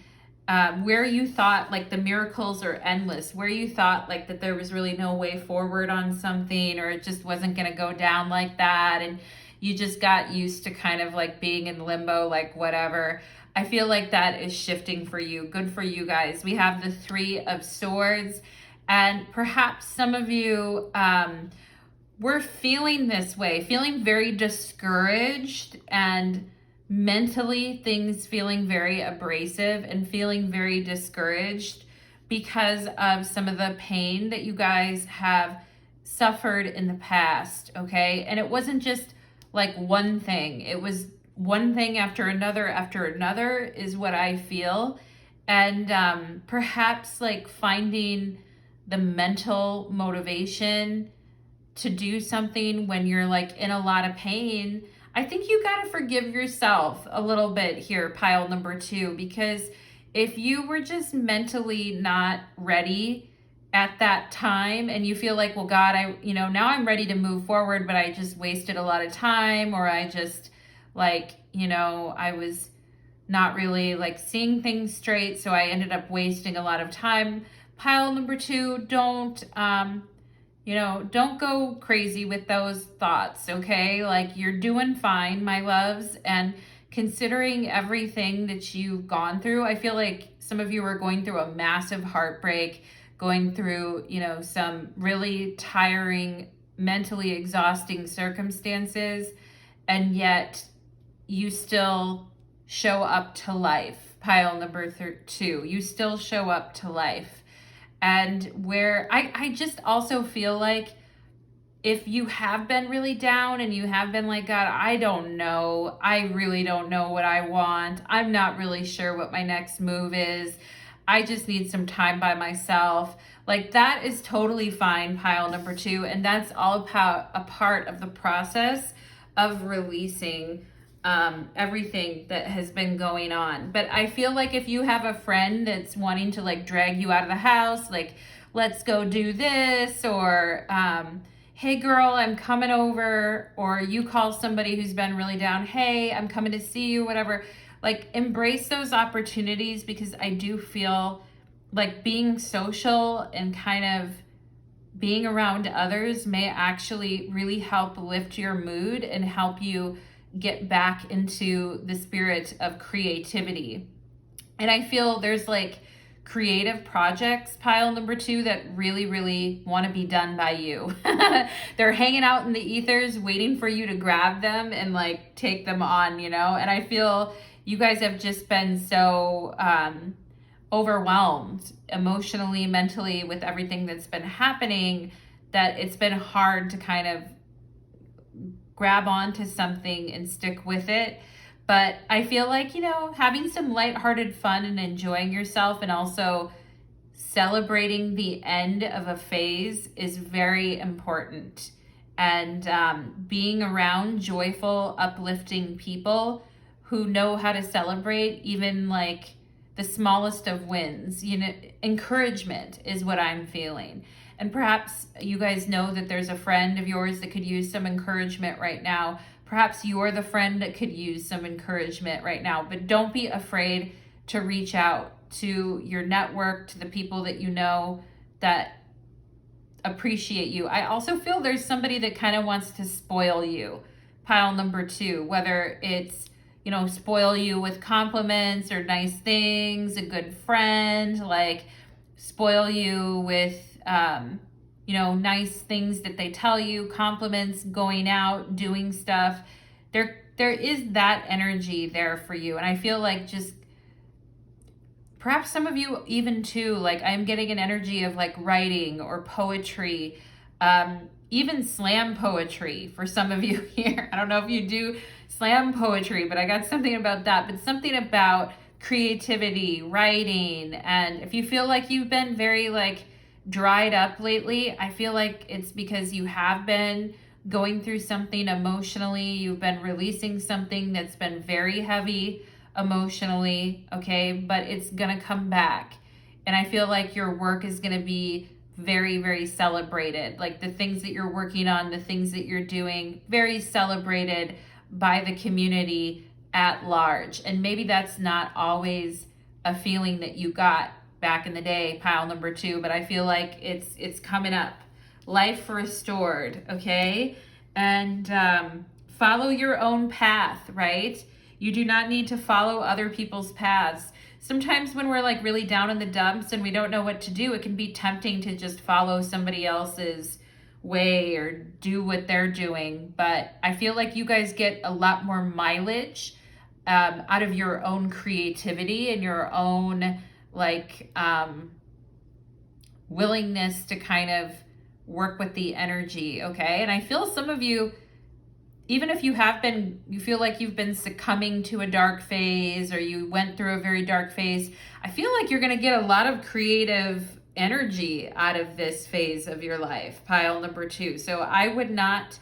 [SPEAKER 1] where you thought like the miracles are endless, where you thought like that there was really no way forward on something, or it just wasn't going to go down like that, and you just got used to kind of like being in limbo, like whatever. I feel like that is shifting for you. Good for you guys. We have the 3 of Swords, and perhaps some of you were feeling this way, feeling very discouraged, and mentally things feeling very abrasive, and feeling very discouraged because of some of the pain that you guys have suffered in the past, okay? And it wasn't just like one thing. It was one thing after another is what I feel. And perhaps like finding the mental motivation to do something when you're like in a lot of pain. I think you got to forgive yourself a little bit here, pile number 2, because if you were just mentally not ready at that time, and you feel like, well, God, now I'm ready to move forward, but I just wasted a lot of time, or I just like, I was not really like seeing things straight, so I ended up wasting a lot of time. Pile number 2, don't go crazy with those thoughts, okay? Like, you're doing fine, my loves. And considering everything that you've gone through, I feel like some of you are going through a massive heartbreak, going through, some really tiring mentally exhausting circumstances, and yet you still show up to life. Pile number 2, you still show up to life. And where I just also feel like if you have been really down and you have been like, God, I don't know. I really don't know what I want. I'm not really sure what my next move is. I just need some time by myself. Like, that is totally fine, pile number 2. And that's all a part of the process of releasing everything that has been going on. But I feel like if you have a friend that's wanting to like drag you out of the house, like, let's go do this, or hey girl, I'm coming over, or you call somebody who's been really down, hey, I'm coming to see you, whatever. Like, embrace those opportunities, because I do feel like being social and kind of being around others may actually really help lift your mood and help you get back into the spirit of creativity. And I feel there's like creative projects, pile number 2, that really, really want to be done by you. They're hanging out in the ethers waiting for you to grab them and like take them on, you know? And I feel you guys have just been so overwhelmed emotionally, mentally, with everything that's been happening, that it's been hard to kind of grab onto something and stick with it. But I feel like, you know, having some lighthearted fun and enjoying yourself, and also celebrating the end of a phase, is very important. And being around joyful, uplifting people who know how to celebrate even like the smallest of wins, you know, encouragement is what I'm feeling. And perhaps you guys know that there's a friend of yours that could use some encouragement right now. Perhaps you're the friend that could use some encouragement right now. But don't be afraid to reach out to your network, to the people that you know that appreciate you. I also feel there's somebody that kind of wants to spoil you, pile number 2, whether it's, you know, spoil you with compliments or nice things, a good friend, like spoil you with, you know, nice things that they tell you, compliments, going out, doing stuff. There is that energy there for you. And I feel like just perhaps some of you even too, like I'm getting an energy of like writing or poetry, even slam poetry for some of you here. I don't know if you do slam poetry, but I got something about that, but something about creativity, writing. And if you feel like you've been very like dried up lately, I feel like it's because you have been going through something emotionally. You've been releasing something that's been very heavy emotionally, okay? But it's gonna come back. And I feel like your work is gonna be very, very celebrated. Like the things that you're working on, the things that you're doing, very celebrated by the community at large. And maybe that's not always a feeling that you got back in the day, pile number 2, but I feel like it's coming up. Life restored, okay? And follow your own path, right? You do not need to follow other people's paths. Sometimes when we're like really down in the dumps and we don't know what to do, it can be tempting to just follow somebody else's way or do what they're doing. But I feel like you guys get a lot more mileage out of your own creativity and your own like willingness to kind of work with the energy, okay? And I feel some of you, even if you feel like you've been succumbing to a dark phase or you went through a very dark phase, I feel like you're going to get a lot of creative energy out of this phase of your life, pile number 2. So I would not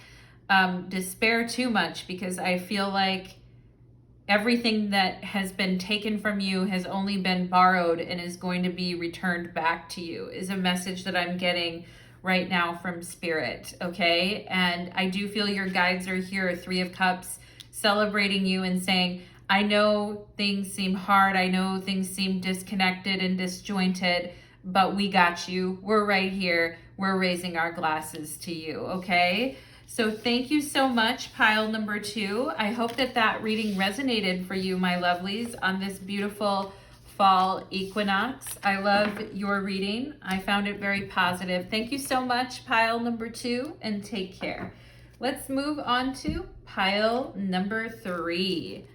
[SPEAKER 1] despair too much, because I feel like everything that has been taken from you has only been borrowed and is going to be returned back to you, is a message that I'm getting right now from Spirit, okay? And I do feel your guides are here, 3 of Cups, celebrating you and saying, I know things seem hard, I know things seem disconnected and disjointed, but we got you. We're right here. We're raising our glasses to you, okay? So thank you so much, pile number 2. I hope that reading resonated for you, my lovelies, on this beautiful fall equinox. I love your reading. I found it very positive. Thank you so much, pile number 2, and take care. Let's move on to pile number 3.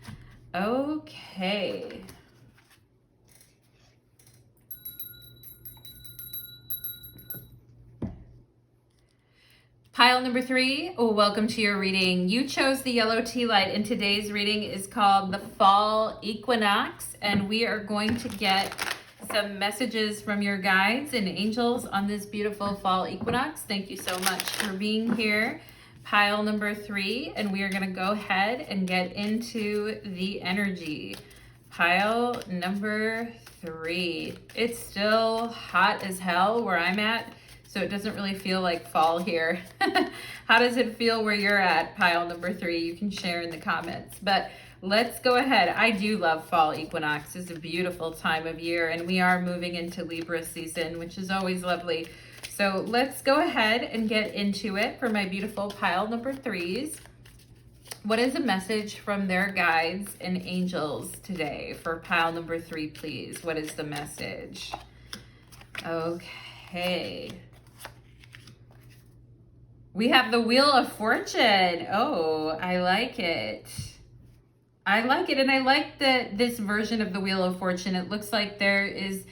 [SPEAKER 1] Okay. Pile number 3, welcome to your reading. You chose the yellow tea light, and today's reading is called the Fall Equinox, and we are going to get some messages from your guides and angels on this beautiful fall equinox. Thank you so much for being here. Pile number 3, and we are going to go ahead and get into the energy. Pile number 3. It's still hot as hell where I'm at, so it doesn't really feel like fall here. How does it feel where you're at, pile number 3? You can share in the comments. But let's go ahead. I do love fall equinox. It's a beautiful time of year, and we are moving into Libra season, which is always lovely. So let's go ahead and get into it for my beautiful pile number 3s. What is a message from their guides and angels today for pile number 3, please? What is the message? Okay. We have the Wheel of Fortune. Oh, I like it. I like it, and I like this version of the Wheel of Fortune. It looks like there is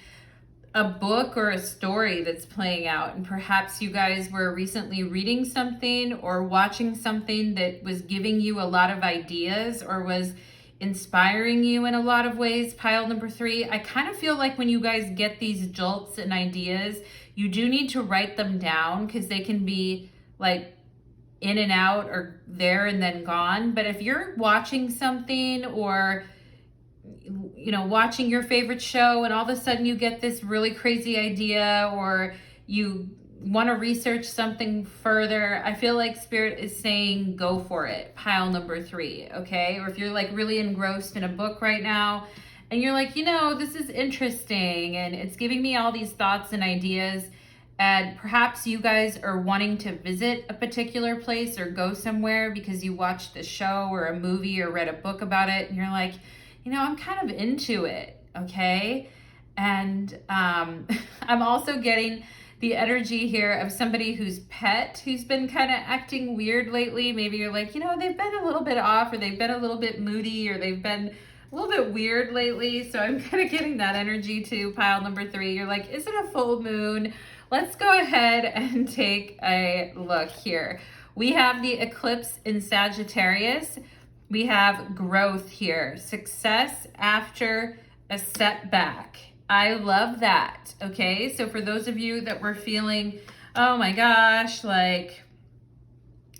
[SPEAKER 1] a book or a story that's playing out, and perhaps you guys were recently reading something or watching something that was giving you a lot of ideas or was inspiring you in a lot of ways. Pile number 3, I kind of feel like when you guys get these jolts and ideas, you do need to write them down because they can be like in and out or there and then gone. But if you're watching something or, you know, watching your favorite show and all of a sudden you get this really crazy idea or you want to research something further, I feel like Spirit is saying go for it. Pile number 3, okay? Or if you're like really engrossed in a book right now and you're like, you know, this is interesting and it's giving me all these thoughts and ideas, and perhaps you guys are wanting to visit a particular place or go somewhere because you watched a show or a movie or read a book about it, and you're like, you know, I'm kind of into it, okay? And I'm also getting the energy here of somebody who's been kind of acting weird lately. Maybe you're like, you know, they've been a little bit off, or they've been a little bit moody, or they've been a little bit weird lately. So I'm kind of getting that energy too, pile number 3. You're like, is it a full moon? Let's go ahead and take a look here. We have the eclipse in Sagittarius. We have growth here, success after a setback. I love that, okay? So for those of you that were feeling, oh my gosh, like,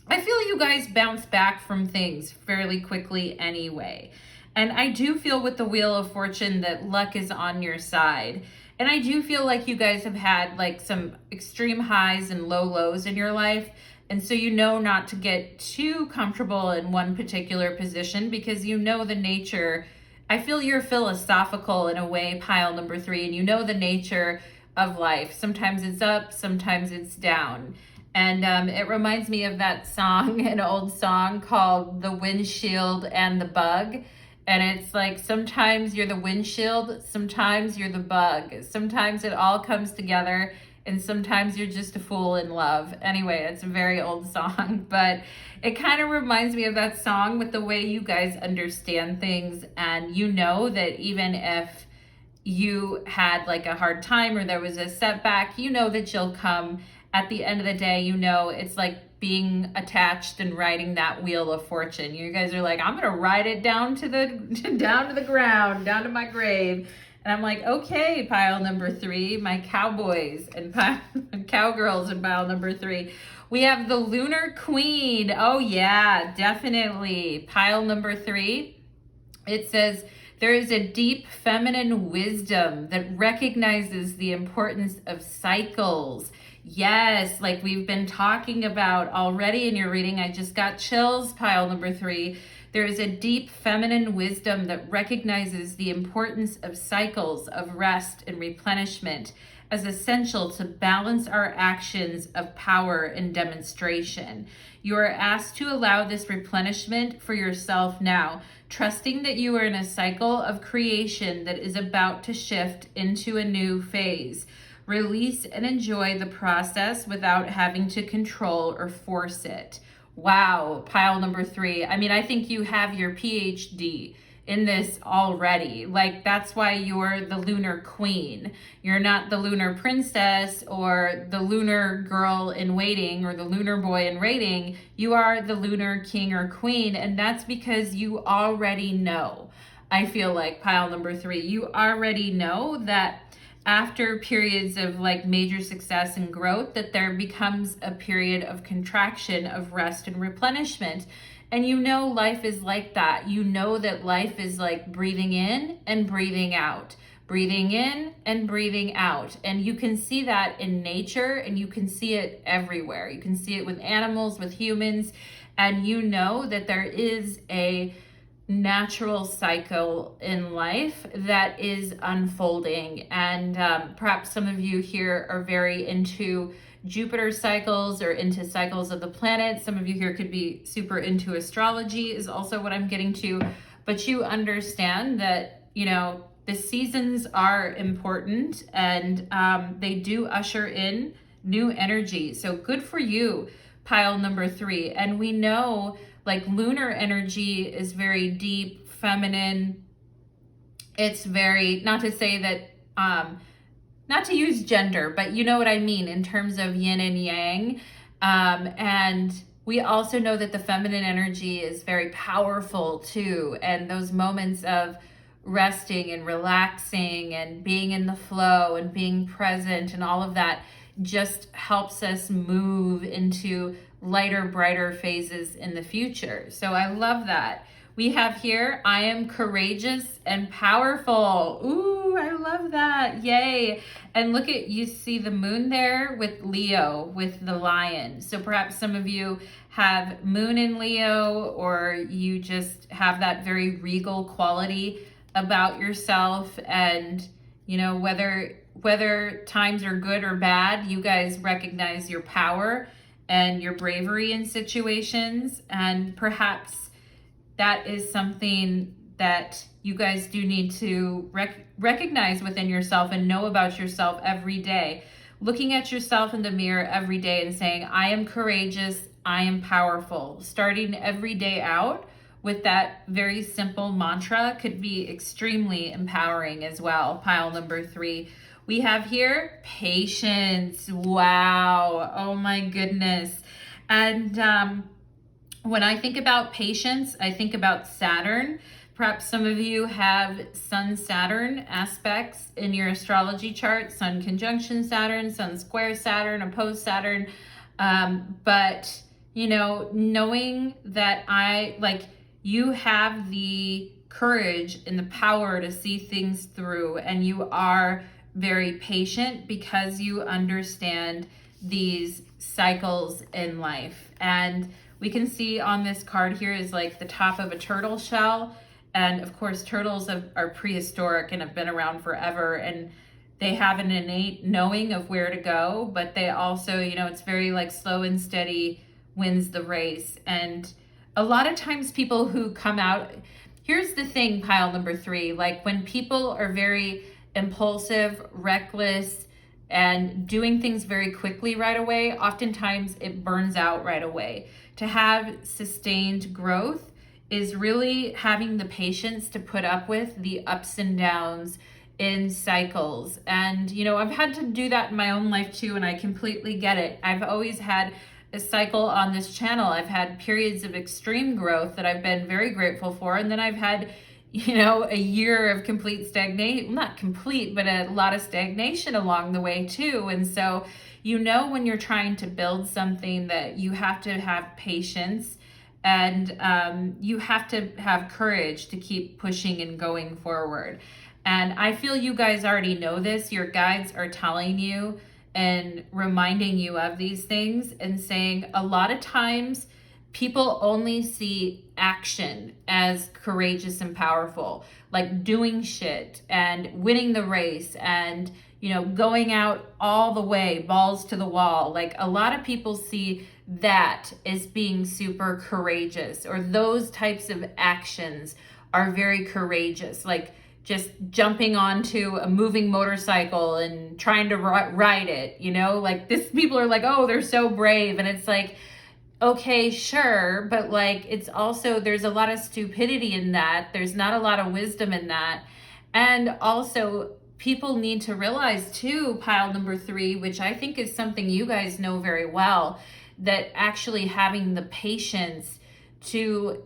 [SPEAKER 1] I feel you guys bounce back from things fairly quickly anyway. And I do feel with the Wheel of Fortune that luck is on your side. And I do feel like you guys have had like some extreme highs and low lows in your life. And so you know not to get too comfortable in one particular position because you know the nature. I feel you're philosophical in a way, pile number 3, and you know the nature of life. Sometimes it's up, sometimes it's down. And it reminds me of that song, an old song called The Windshield and the Bug. And it's like, sometimes you're the windshield, sometimes you're the bug. Sometimes it all comes together, and sometimes you're just a fool in love. Anyway, it's a very old song, but it kind of reminds me of that song with the way you guys understand things. And you know that even if you had like a hard time or there was a setback, you know that you'll come at the end of the day. You know, it's like being attached and riding that Wheel of Fortune. You guys are like, I'm gonna ride it down to the ground, down to my grave. And I'm like, okay, pile number 3, my cowboys and cowgirls in pile number 3. We have the Lunar Queen. Oh yeah, definitely. Pile number 3. It says, there is a deep feminine wisdom that recognizes the importance of cycles. Yes, like we've been talking about already in your reading. I just got chills, pile number 3. There is a deep feminine wisdom that recognizes the importance of cycles of rest and replenishment as essential to balance our actions of power and demonstration. You are asked to allow this replenishment for yourself now, trusting that you are in a cycle of creation that is about to shift into a new phase. Release and enjoy the process without having to control or force it. Wow, pile number 3. I mean, I think you have your PhD in this already. Like, that's why you're the lunar queen. You're not the lunar princess or the lunar girl in waiting or the lunar boy in waiting. You are the lunar king or queen, and that's because you already know. I feel like pile number 3, you already know that after periods of like major success and growth, that there becomes a period of contraction, of rest and replenishment. And you know life is like that. You know that life is like breathing in and breathing out, breathing in and breathing out. And you can see that in nature, and you can see it everywhere. You can see it with animals, with humans, and you know that there is a natural cycle in life that is unfolding. And perhaps some of you here are very into Jupiter cycles or into cycles of the planets. Some of you here could be super into astrology, is also what I'm getting to. But you understand that, you know, the seasons are important, and they do usher in new energy. So good for you, pile number 3. And we know like lunar energy is very deep, feminine. It's very, not to say that, not to use gender, but you know what I mean in terms of yin and yang. And we also know that the feminine energy is very powerful too. And those moments of resting and relaxing and being in the flow and being present and all of that just helps us move into lighter, brighter phases in the future. So I love that. We have here, I am courageous and powerful. Ooh, I love that. Yay. And look at, you see the moon there with Leo, with the lion. So perhaps some of you have moon in Leo, or you just have that very regal quality about yourself. And, you know, whether times are good or bad, you guys recognize your power and your bravery in situations. And perhaps that is something that you guys do need to recognize within yourself and know about yourself every day. Looking at yourself in the mirror every day and saying, I am courageous, I am powerful. Starting every day out with that very simple mantra could be extremely empowering as well. Pile number 3. We have here patience. Wow. Oh my goodness. And when I think about patience, I think about Saturn. Perhaps some of you have Sun Saturn aspects in your astrology chart, Sun conjunction Saturn, Sun square Saturn, opposed Saturn. But, you know, knowing that you have the courage and the power to see things through, and you are very patient because you understand these cycles in life. And we can see on this card here is like the top of a turtle shell. And of course, turtles are prehistoric and have been around forever, and they have an innate knowing of where to go, but they also, you know, it's very like slow and steady wins the race. And a lot of times people who come out, here's the thing, pile number 3, like when people are very impulsive, reckless, and doing things very quickly right away, oftentimes it burns out right away. To have sustained growth is really having the patience to put up with the ups and downs in cycles. And, you know, I've had to do that in my own life too, and I completely get it. I've always had a cycle on this channel. I've had periods of extreme growth that I've been very grateful for, and then I've had, you know, a year of complete stagnation, not complete, but a lot of stagnation along the way too. And so, you know, when you're trying to build something, that you have to have patience, and you have to have courage to keep pushing and going forward. And I feel you guys already know this. Your guides are telling you and reminding you of these things, and saying a lot of times people only see action as courageous and powerful, like doing shit and winning the race and, going out all the way, balls to the wall. Like, a lot of people see that as being super courageous, or those types of actions are very courageous. Like, just jumping onto a moving motorcycle and trying to ride it, like, people are like, oh, they're so brave. And it's like, okay, sure, but like, it's also, there's a lot of stupidity in that. There's not a lot of wisdom in that. And also, people need to realize too, pile number 3, which I think is something you guys know very well, that actually having the patience to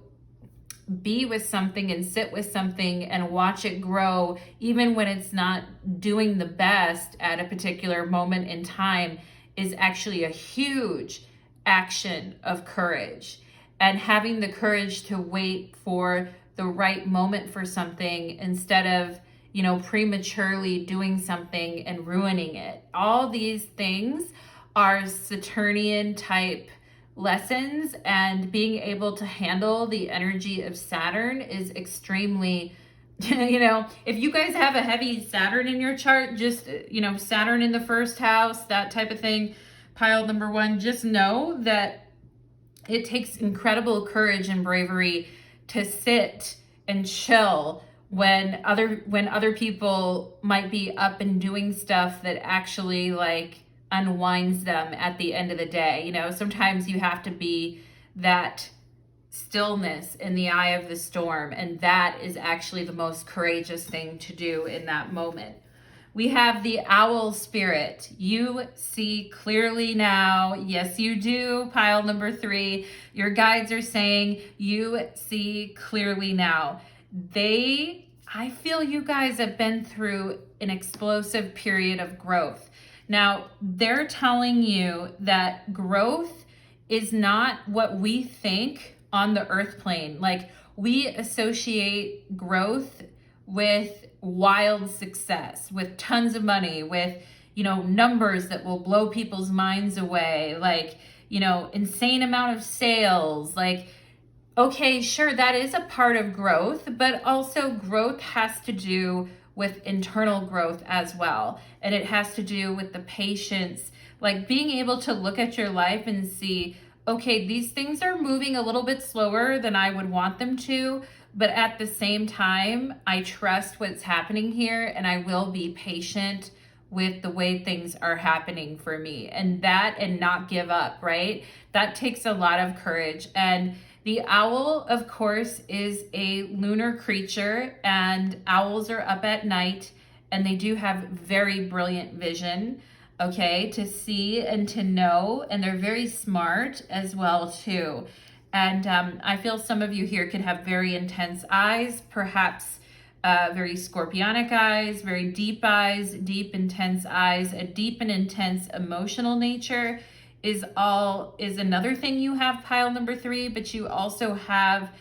[SPEAKER 1] be with something and sit with something and watch it grow, even when it's not doing the best at a particular moment in time, is actually a huge action of courage. And having the courage to wait for the right moment for something instead of, prematurely doing something and ruining it. All these things are Saturnian type lessons, and being able to handle the energy of Saturn is extremely, if you guys have a heavy Saturn in your chart, just, Saturn in the first house, that type of thing, pile number 1, just know that it takes incredible courage and bravery to sit and chill when other people might be up and doing stuff that actually like unwinds them at the end of the day. Sometimes you have to be that stillness in the eye of the storm, and that is actually the most courageous thing to do in that moment. We have the owl spirit. You see clearly now. Yes, you do. Pile number 3. Your guides are saying you see clearly now. I feel you guys have been through an explosive period of growth. Now, they're telling you that growth is not what we think on the earth plane. Like, we associate growth with wild success, with tons of money, with, numbers that will blow people's minds away, like, insane amount of sales. Like, okay, sure, that is a part of growth, but also growth has to do with internal growth as well. And it has to do with the patience, like being able to look at your life and see, okay, these things are moving a little bit slower than I would want them to, but at the same time, I trust what's happening here, and I will be patient with the way things are happening for me. And not give up, right? That takes a lot of courage. And the owl, of course, is a lunar creature, and owls are up at night, and they do have very brilliant vision, okay, to see and to know, and they're very smart as well, too. And I feel some of you here could have very intense eyes, perhaps very scorpionic eyes, very deep eyes, deep, intense eyes. A deep and intense emotional nature is another thing you have, pile number 3, but you also have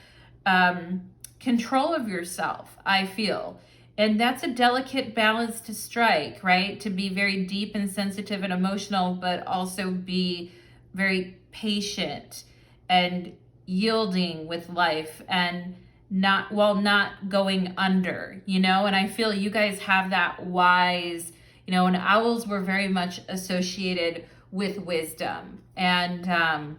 [SPEAKER 1] control of yourself, I feel. And that's a delicate balance to strike, right? To be very deep and sensitive and emotional, but also be very patient and yielding with life, and not going under, and I feel you guys have that wise, and owls were very much associated with wisdom, and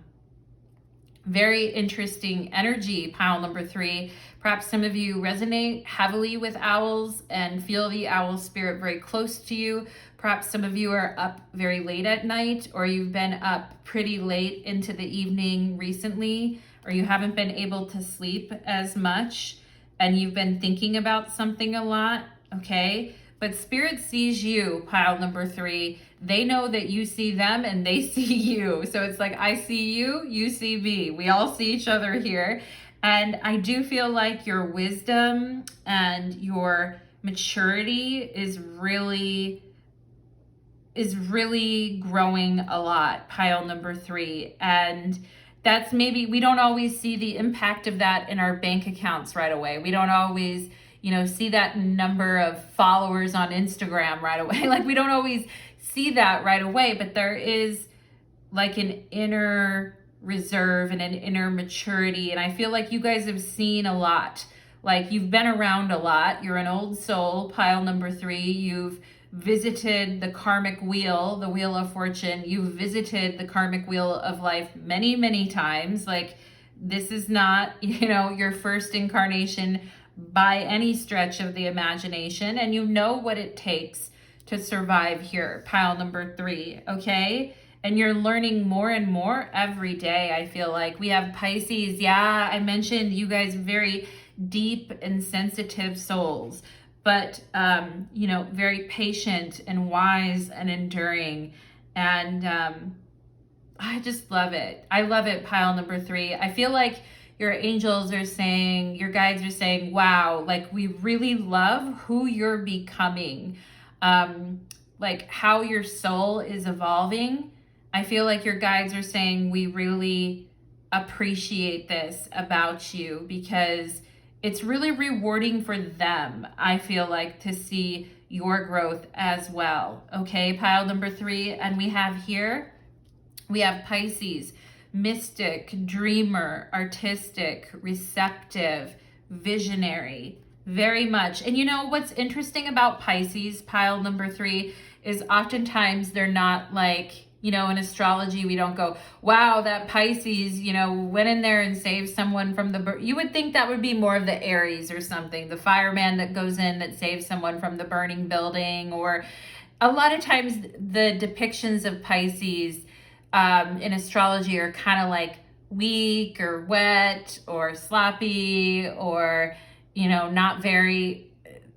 [SPEAKER 1] very interesting energy, pile number 3. Perhaps some of you resonate heavily with owls and feel the owl spirit very close to you. Perhaps some of you are up very late at night, or you've been up pretty late into the evening recently, or you haven't been able to sleep as much and you've been thinking about something a lot, okay? But Spirit sees you, pile number 3. They know that you see them and they see you. So it's like, I see you, you see me. We all see each other here. And I do feel like your wisdom and your maturity is really growing a lot, pile number 3. And that's maybe, we don't always see the impact of that in our bank accounts right away. We don't always, see that number of followers on Instagram right away. Like, we don't always see that right away, but there is like an inner reserve and an inner maturity. And I feel like you guys have seen a lot. Like, you've been around a lot. You're an old soul, pile number 3. You've visited the karmic wheel, the wheel of fortune. You've visited the karmic wheel of life many, many times. Like, this is not, you know, your first incarnation by any stretch of the imagination, and you know what it takes to survive here, pile number 3, okay? And you're learning more and more every day, I feel like. We have Pisces. Yeah, I mentioned you guys very deep and sensitive souls, but, you know, very patient and wise and enduring. And I just love it. I love it, pile number 3. I feel like your angels are saying, your guides are saying, wow, like, we really love who you're becoming, like how your soul is evolving. I feel like your guides are saying, we really appreciate this about you, because it's really rewarding for them, I feel like, to see your growth as well. Okay, pile number 3. And we have here, we have Pisces, mystic, dreamer, artistic, receptive, visionary, very much. And you know what's interesting about Pisces, pile number 3, is oftentimes they're not like, you know, in astrology, we don't go, wow, that Pisces, you know, went in there and saved someone from the, you would think that would be more of the Aries or something, the fireman that goes in that saves someone from the burning building. Or a lot of times the depictions of Pisces in astrology are kind of like weak or wet or sloppy, or, you know, not very,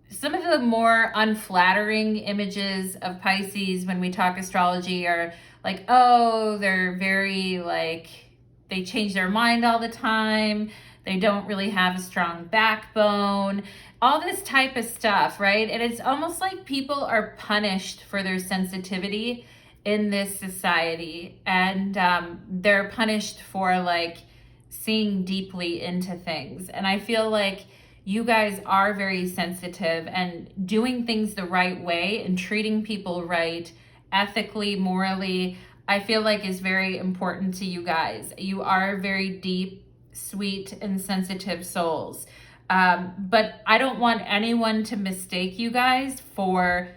[SPEAKER 1] some of the more unflattering images of Pisces when we talk astrology are like, oh, they're very like, they change their mind all the time. They don't really have a strong backbone, all this type of stuff, right? And it's almost like people are punished for their sensitivity in this society. And they're punished for like seeing deeply into things. And I feel like you guys are very sensitive, and doing things the right way and treating people right, ethically, morally, I feel like is very important to you guys. You are very deep, sweet, and sensitive souls. But I don't want anyone to mistake you guys for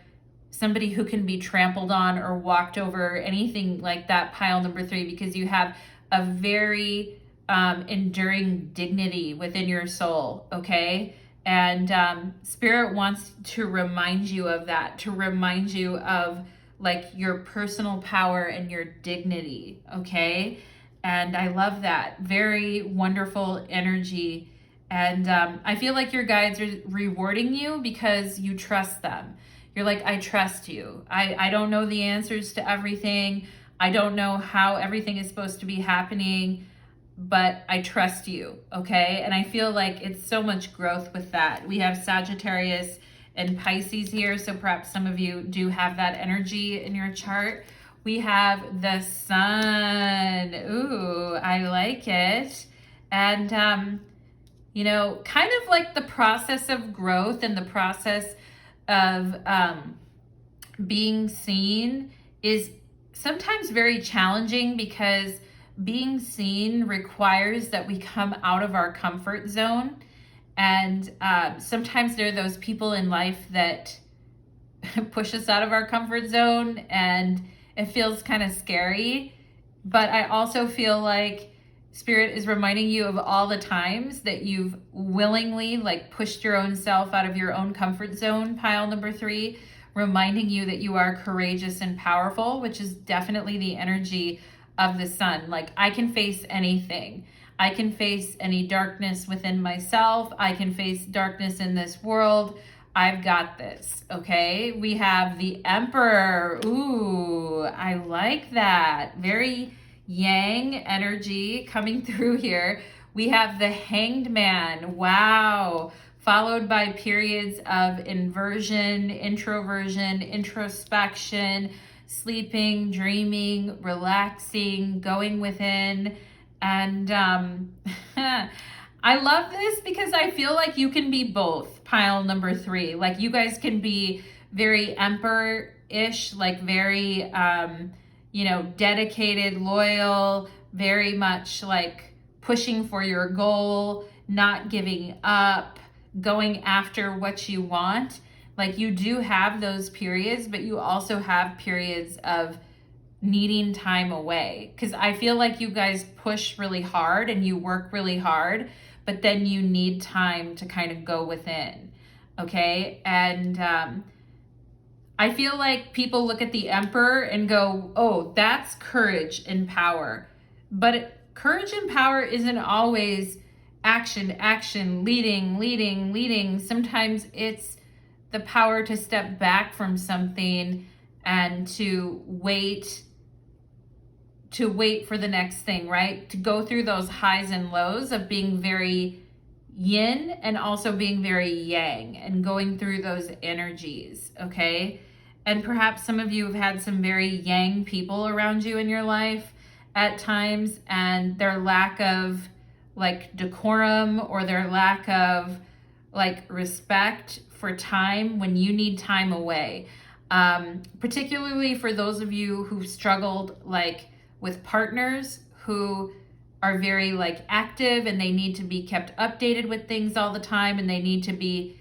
[SPEAKER 1] somebody who can be trampled on or walked over, anything like that, pile number 3, because you have a very enduring dignity within your soul, okay? And Spirit wants to remind you of that, to remind you of like your personal power and your dignity, okay? And I love that. Very wonderful energy. And I feel like your guides are rewarding you because you trust them. You're like, I trust you. I don't know the answers to everything. I don't know how everything is supposed to be happening, but I trust you, okay? And I feel like it's so much growth with that. We have Sagittarius and Pisces here, so perhaps some of you do have that energy in your chart. We have the Sun. Ooh, I like it. And, you know, kind of like the process of growth and the process of being seen is sometimes very challenging, because being seen requires that we come out of our comfort zone. And sometimes there are those people in life that push us out of our comfort zone, and it feels kind of scary. But I also feel like Spirit is reminding you of all the times that you've willingly like pushed your own self out of your own comfort zone, pile number 3, reminding you that you are courageous and powerful, which is definitely the energy of the Sun. Like, I can face anything. I can face any darkness within myself. I can face darkness in this world. I've got this, okay? We have the Emperor. Ooh, I like that. Very yang energy coming through here. We have the Hanged Man. Wow. Followed by periods of inversion, introversion, introspection, sleeping, dreaming, relaxing, going within. And I love this because I feel like you can be both, pile number 3. Like, you guys can be very Emperor-ish, like very, you know, dedicated, loyal, very much like pushing for your goal, not giving up, going after what you want. Like you do have those periods, but you also have periods of needing time away. Because I feel like you guys push really hard and you work really hard, but then you need time to kind of go within. Okay. And I feel like people look at the Emperor and go, oh, that's courage and power. But courage and power isn't always action, action, leading. Sometimes it's the power to step back from something and to wait for the next thing, right? To go through those highs and lows of being very yin and also being very yang and going through those energies, okay? And perhaps some of you have had some very yang people around you in your life at times, and their lack of like decorum or their lack of like respect for time when you need time away. Particularly for those of you who've struggled like with partners who are very like active and they need to be kept updated with things all the time and they need to be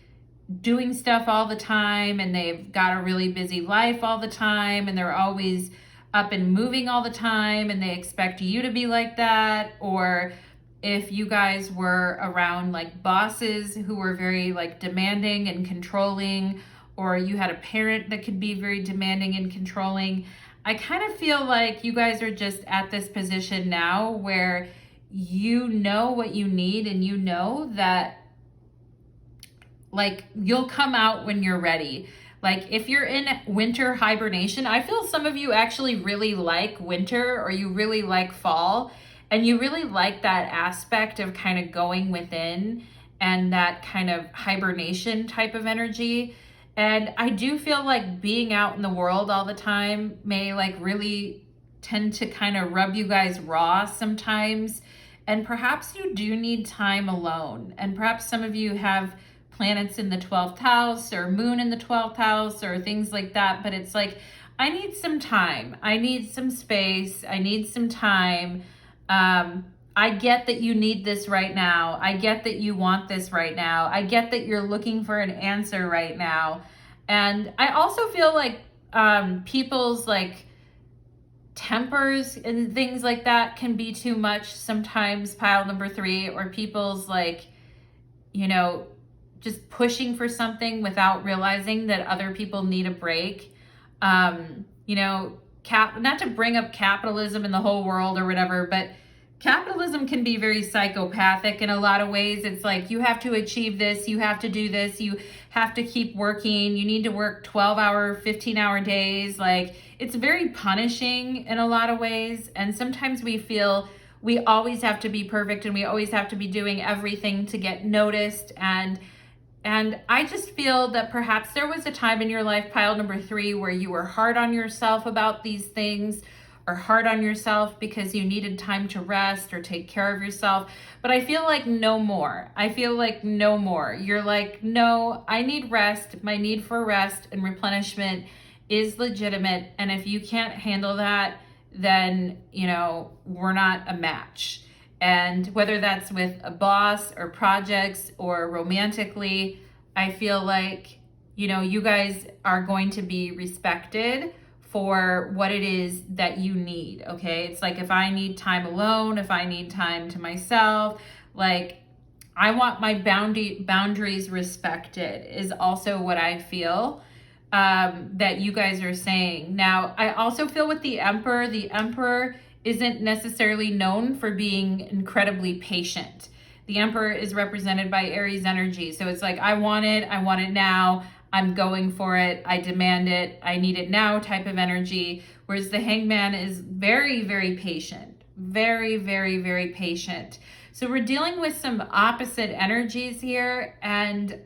[SPEAKER 1] doing stuff all the time and they've got a really busy life all the time and they're always up and moving all the time and they expect you to be like that. Or if you guys were around like bosses who were very like demanding and controlling, or you had a parent that could be very demanding and controlling, I kind of feel like you guys are just at this position now where you know what you need and you know that like you'll come out when you're ready. Like if you're in winter hibernation, I feel some of you actually really like winter or you really like fall and you really like that aspect of kind of going within and that kind of hibernation type of energy. And I do feel like being out in the world all the time may like really tend to kind of rub you guys raw sometimes. And perhaps you do need time alone. And perhaps some of you have planets in the 12th house or moon in the 12th house or things like that. But it's like, I need some time. I need some space. I need some time. I get that you need this right now. I get that you want this right now. I get that you're looking for an answer right now. And I also feel like people's like tempers and things like that can be too much sometimes, pile number 3, or people's like, you know, just pushing for something without realizing that other people need a break. You know, not to bring up capitalism in the whole world or whatever, but capitalism can be very psychopathic in a lot of ways. It's like, you have to achieve this, you have to do this, you have to keep working, you need to work 12-hour, 15-hour days. Like, it's very punishing in a lot of ways. And sometimes we feel we always have to be perfect and we always have to be doing everything to get noticed. And I just feel that perhaps there was a time in your life, pile number 3, where you were hard on yourself about these things, or hard on yourself because you needed time to rest or take care of yourself. But I feel like no more. I feel like no more. You're like, no, I need rest. My need for rest and replenishment is legitimate. And if you can't handle that, then, you know, we're not a match. And whether that's with a boss or projects or romantically, I feel like, you know, you guys are going to be respected for what it is that you need, okay? It's like, if I need time alone, if I need time to myself, like, I want my boundaries respected is also what I feel that you guys are saying. Now, I also feel with the Emperor isn't necessarily known for being incredibly patient. The Emperor is represented by Aries energy. So it's like, I want it now. I'm going for it. I demand it. I need it now type of energy. Whereas the Hangman is very, very patient. Very, very, very patient. So we're dealing with some opposite energies here. And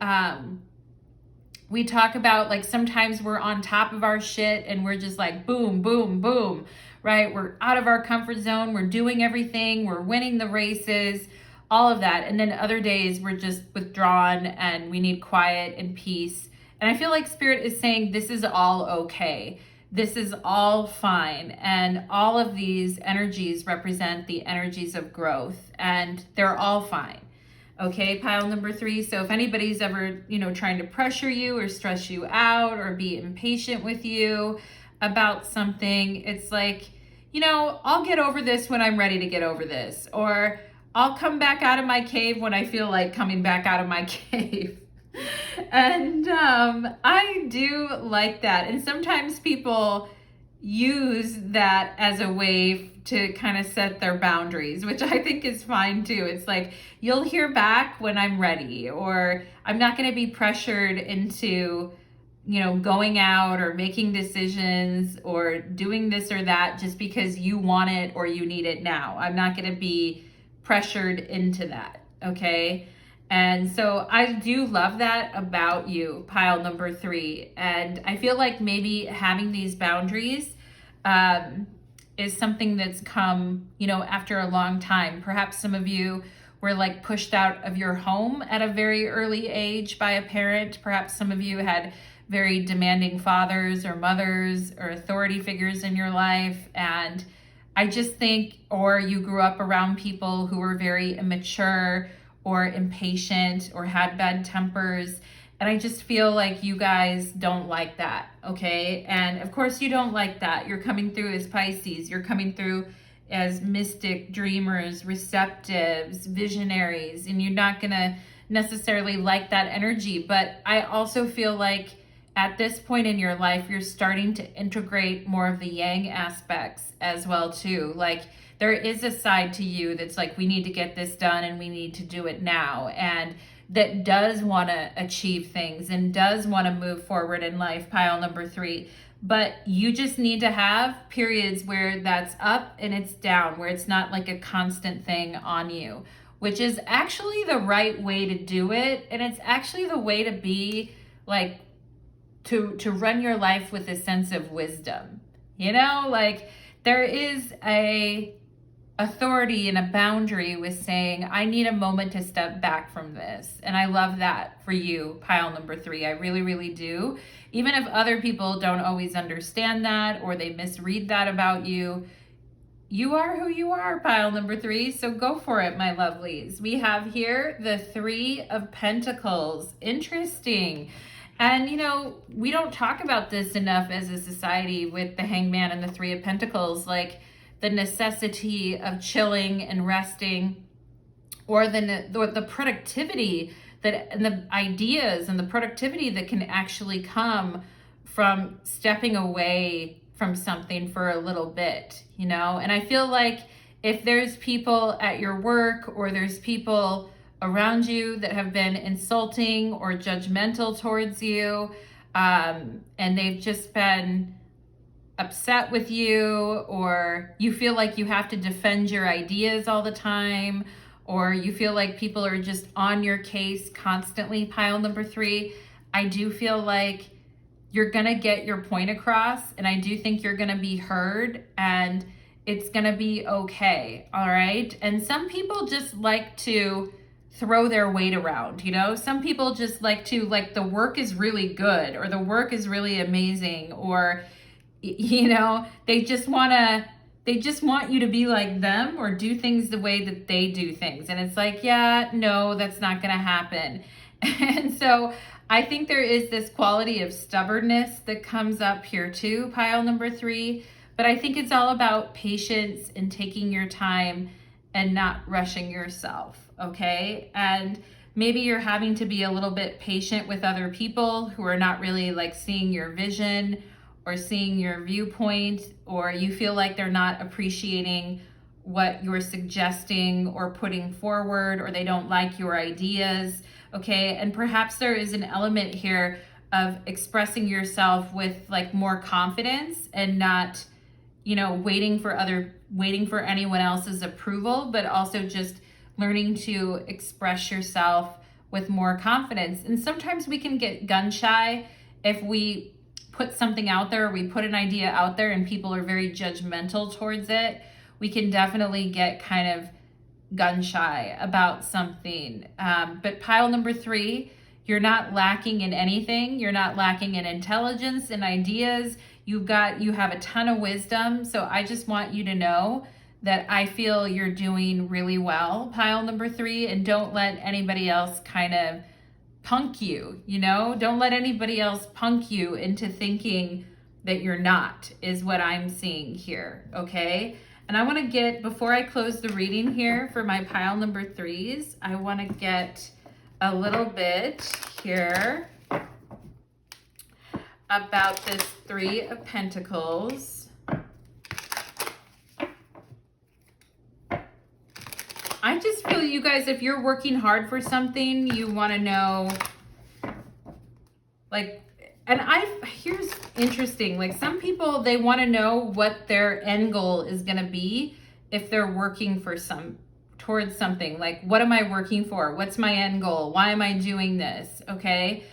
[SPEAKER 1] we talk about like sometimes we're on top of our shit and we're just like boom, boom, boom, right? We're out of our comfort zone. We're doing everything. We're winning the races, all of that. And then other days we're just withdrawn and we need quiet and peace. And I feel like Spirit is saying this is all okay. This is all fine. And all of these energies represent the energies of growth. And they're all fine. Okay, pile number 3. So if anybody's ever, trying to pressure you or stress you out or be impatient with you about something, it's like, I'll get over this when I'm ready to get over this. Or I'll come back out of my cave when I feel like coming back out of my cave. And I do like that. And sometimes people use that as a way to kind of set their boundaries, which I think is fine too. It's like, you'll hear back when I'm ready, or I'm not going to be pressured into, going out or making decisions or doing this or that just because you want it or you need it now. I'm not going to be pressured into that. Okay. And so I do love that about you, pile number 3. And I feel like maybe having these boundaries is something that's come, after a long time. Perhaps some of you were like pushed out of your home at a very early age by a parent. Perhaps some of you had very demanding fathers or mothers or authority figures in your life. And I just think, or you grew up around people who were very immature or impatient or had bad tempers. And I just feel like you guys don't like that, okay? And of course you don't like that. You're coming through as Pisces. You're coming through as mystic, dreamers, receptives, visionaries, and you're not gonna necessarily like that energy. But I also feel like at this point in your life, you're starting to integrate more of the yang aspects as well too. Like, there is a side to you that's like, we need to get this done and we need to do it now. And that does want to achieve things and does want to move forward in life, pile number 3. But you just need to have periods where that's up and it's down, where it's not like a constant thing on you, which is actually the right way to do it. And it's actually the way to be like, to run your life with a sense of wisdom. Like, there is a authority and a boundary with saying, I need a moment to step back from this. And I love that for you, pile number 3. I really, really do. Even if other people don't always understand that or they misread that about you, you are who you are, pile number 3. So go for it, my lovelies. We have here the 3 of Pentacles. Interesting. And, we don't talk about this enough as a society with the Hangman and the 3 of Pentacles, like the necessity of chilling and resting, or the productivity and the ideas and the productivity that can actually come from stepping away from something for a little bit, And I feel like if there's people at your work or there's people around you that have been insulting or judgmental towards you, and they've just been upset with you, or you feel like you have to defend your ideas all the time, or you feel like people are just on your case constantly, pile number 3, I do feel like you're gonna get your point across, and I do think you're gonna be heard, and it's gonna be okay, all right? And some people just like to throw their weight around, Some people just like to, like, the work is really good, or the work is really amazing, or they just want you to be like them or do things the way that they do things. And it's like, yeah, no, that's not going to happen. And so I think there is this quality of stubbornness that comes up here too, pile number 3. But I think it's all about patience and taking your time and not rushing yourself, okay? And maybe you're having to be a little bit patient with other people who are not really like seeing your vision or seeing your viewpoint, or you feel like they're not appreciating what you're suggesting or putting forward, or they don't like your ideas, okay? And perhaps there is an element here of expressing yourself with like more confidence and not, waiting for anyone else's approval, but also just learning to express yourself with more confidence. And sometimes we can get gun shy if we put something out there, we put an idea out there and people are very judgmental towards it. We can definitely get kind of gun shy about something. But pile number 3, you're not lacking in anything. You're not lacking in intelligence and ideas. You have a ton of wisdom. So I just want you to know that I feel you're doing really well, pile number 3, and don't let anybody else kind of punk you, you know? Don't let anybody else punk you into thinking that you're not, is what I'm seeing here, okay? And I want to get, before I close the reading here for my pile number 3s, I want to get a little bit here about this 3 of Pentacles. I just feel, you guys, if you're working hard for something, you want to know, like, and here's interesting, like some people, they want to know what their end goal is going to be if they're working for towards something. Like, what am I working for? What's my end goal? Why am I doing this? Okay.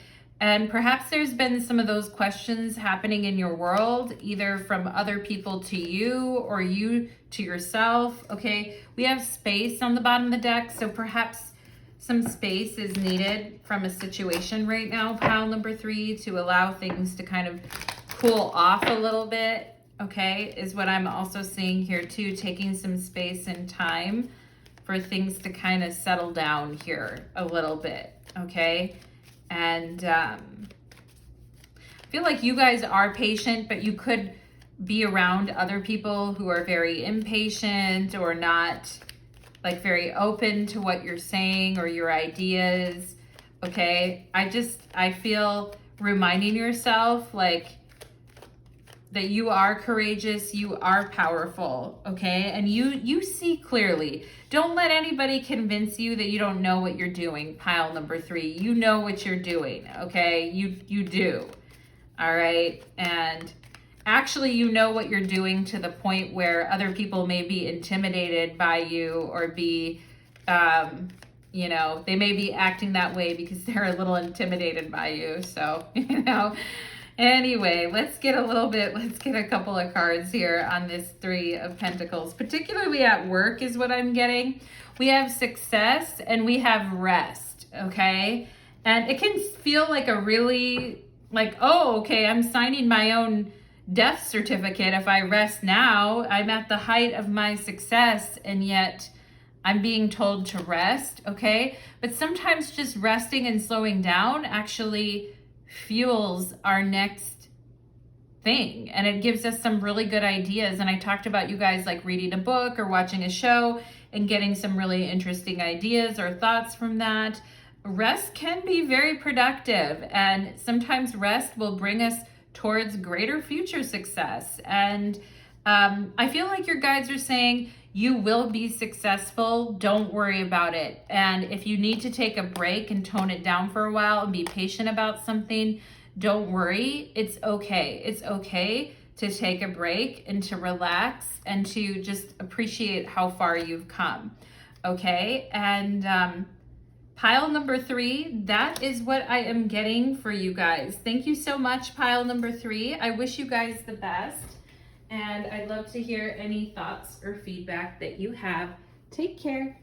[SPEAKER 1] And perhaps there's been some of those questions happening in your world, either from other people to you or you to yourself. Okay. We have space on the bottom of the deck. So perhaps some space is needed from a situation right now, pile number 3, to allow things to kind of cool off a little bit. Okay. Is what I'm also seeing here too, taking some space and time for things to kind of settle down here a little bit. Okay. And I feel like you guys are patient, but you could be around other people who are very impatient or not like very open to what you're saying or your ideas. Okay. I feel reminding yourself like that you are courageous, you are powerful, okay? And you see clearly. Don't let anybody convince you that you don't know what you're doing, pile number 3. You know what you're doing, okay? You do, all right? And actually, you know what you're doing to the point where other people may be intimidated by you or be, you know, they may be acting that way because they're a little intimidated by you. So, you know, anyway, let's get a couple of cards here on this 3 of Pentacles, particularly at work is what I'm getting. We have success and we have rest, okay? And it can feel like a really, like, oh, okay, I'm signing my own death certificate if I rest now. I'm at the height of my success and yet I'm being told to rest, okay? But sometimes just resting and slowing down actually fuels our next thing, and it gives us some really good ideas. And I talked about you guys like reading a book or watching a show and getting some really interesting ideas or thoughts from that. Rest can be very productive, and sometimes rest will bring us towards greater future success. And I feel like your guides are saying you will be successful. Don't worry about it. And if you need to take a break and tone it down for a while and be patient about something, don't worry. It's okay. It's okay to take a break and to relax and to just appreciate how far you've come. Okay. And pile number 3, that is what I am getting for you guys. Thank you so much, pile number 3. I wish you guys the best. And I'd love to hear any thoughts or feedback that you have. Take care.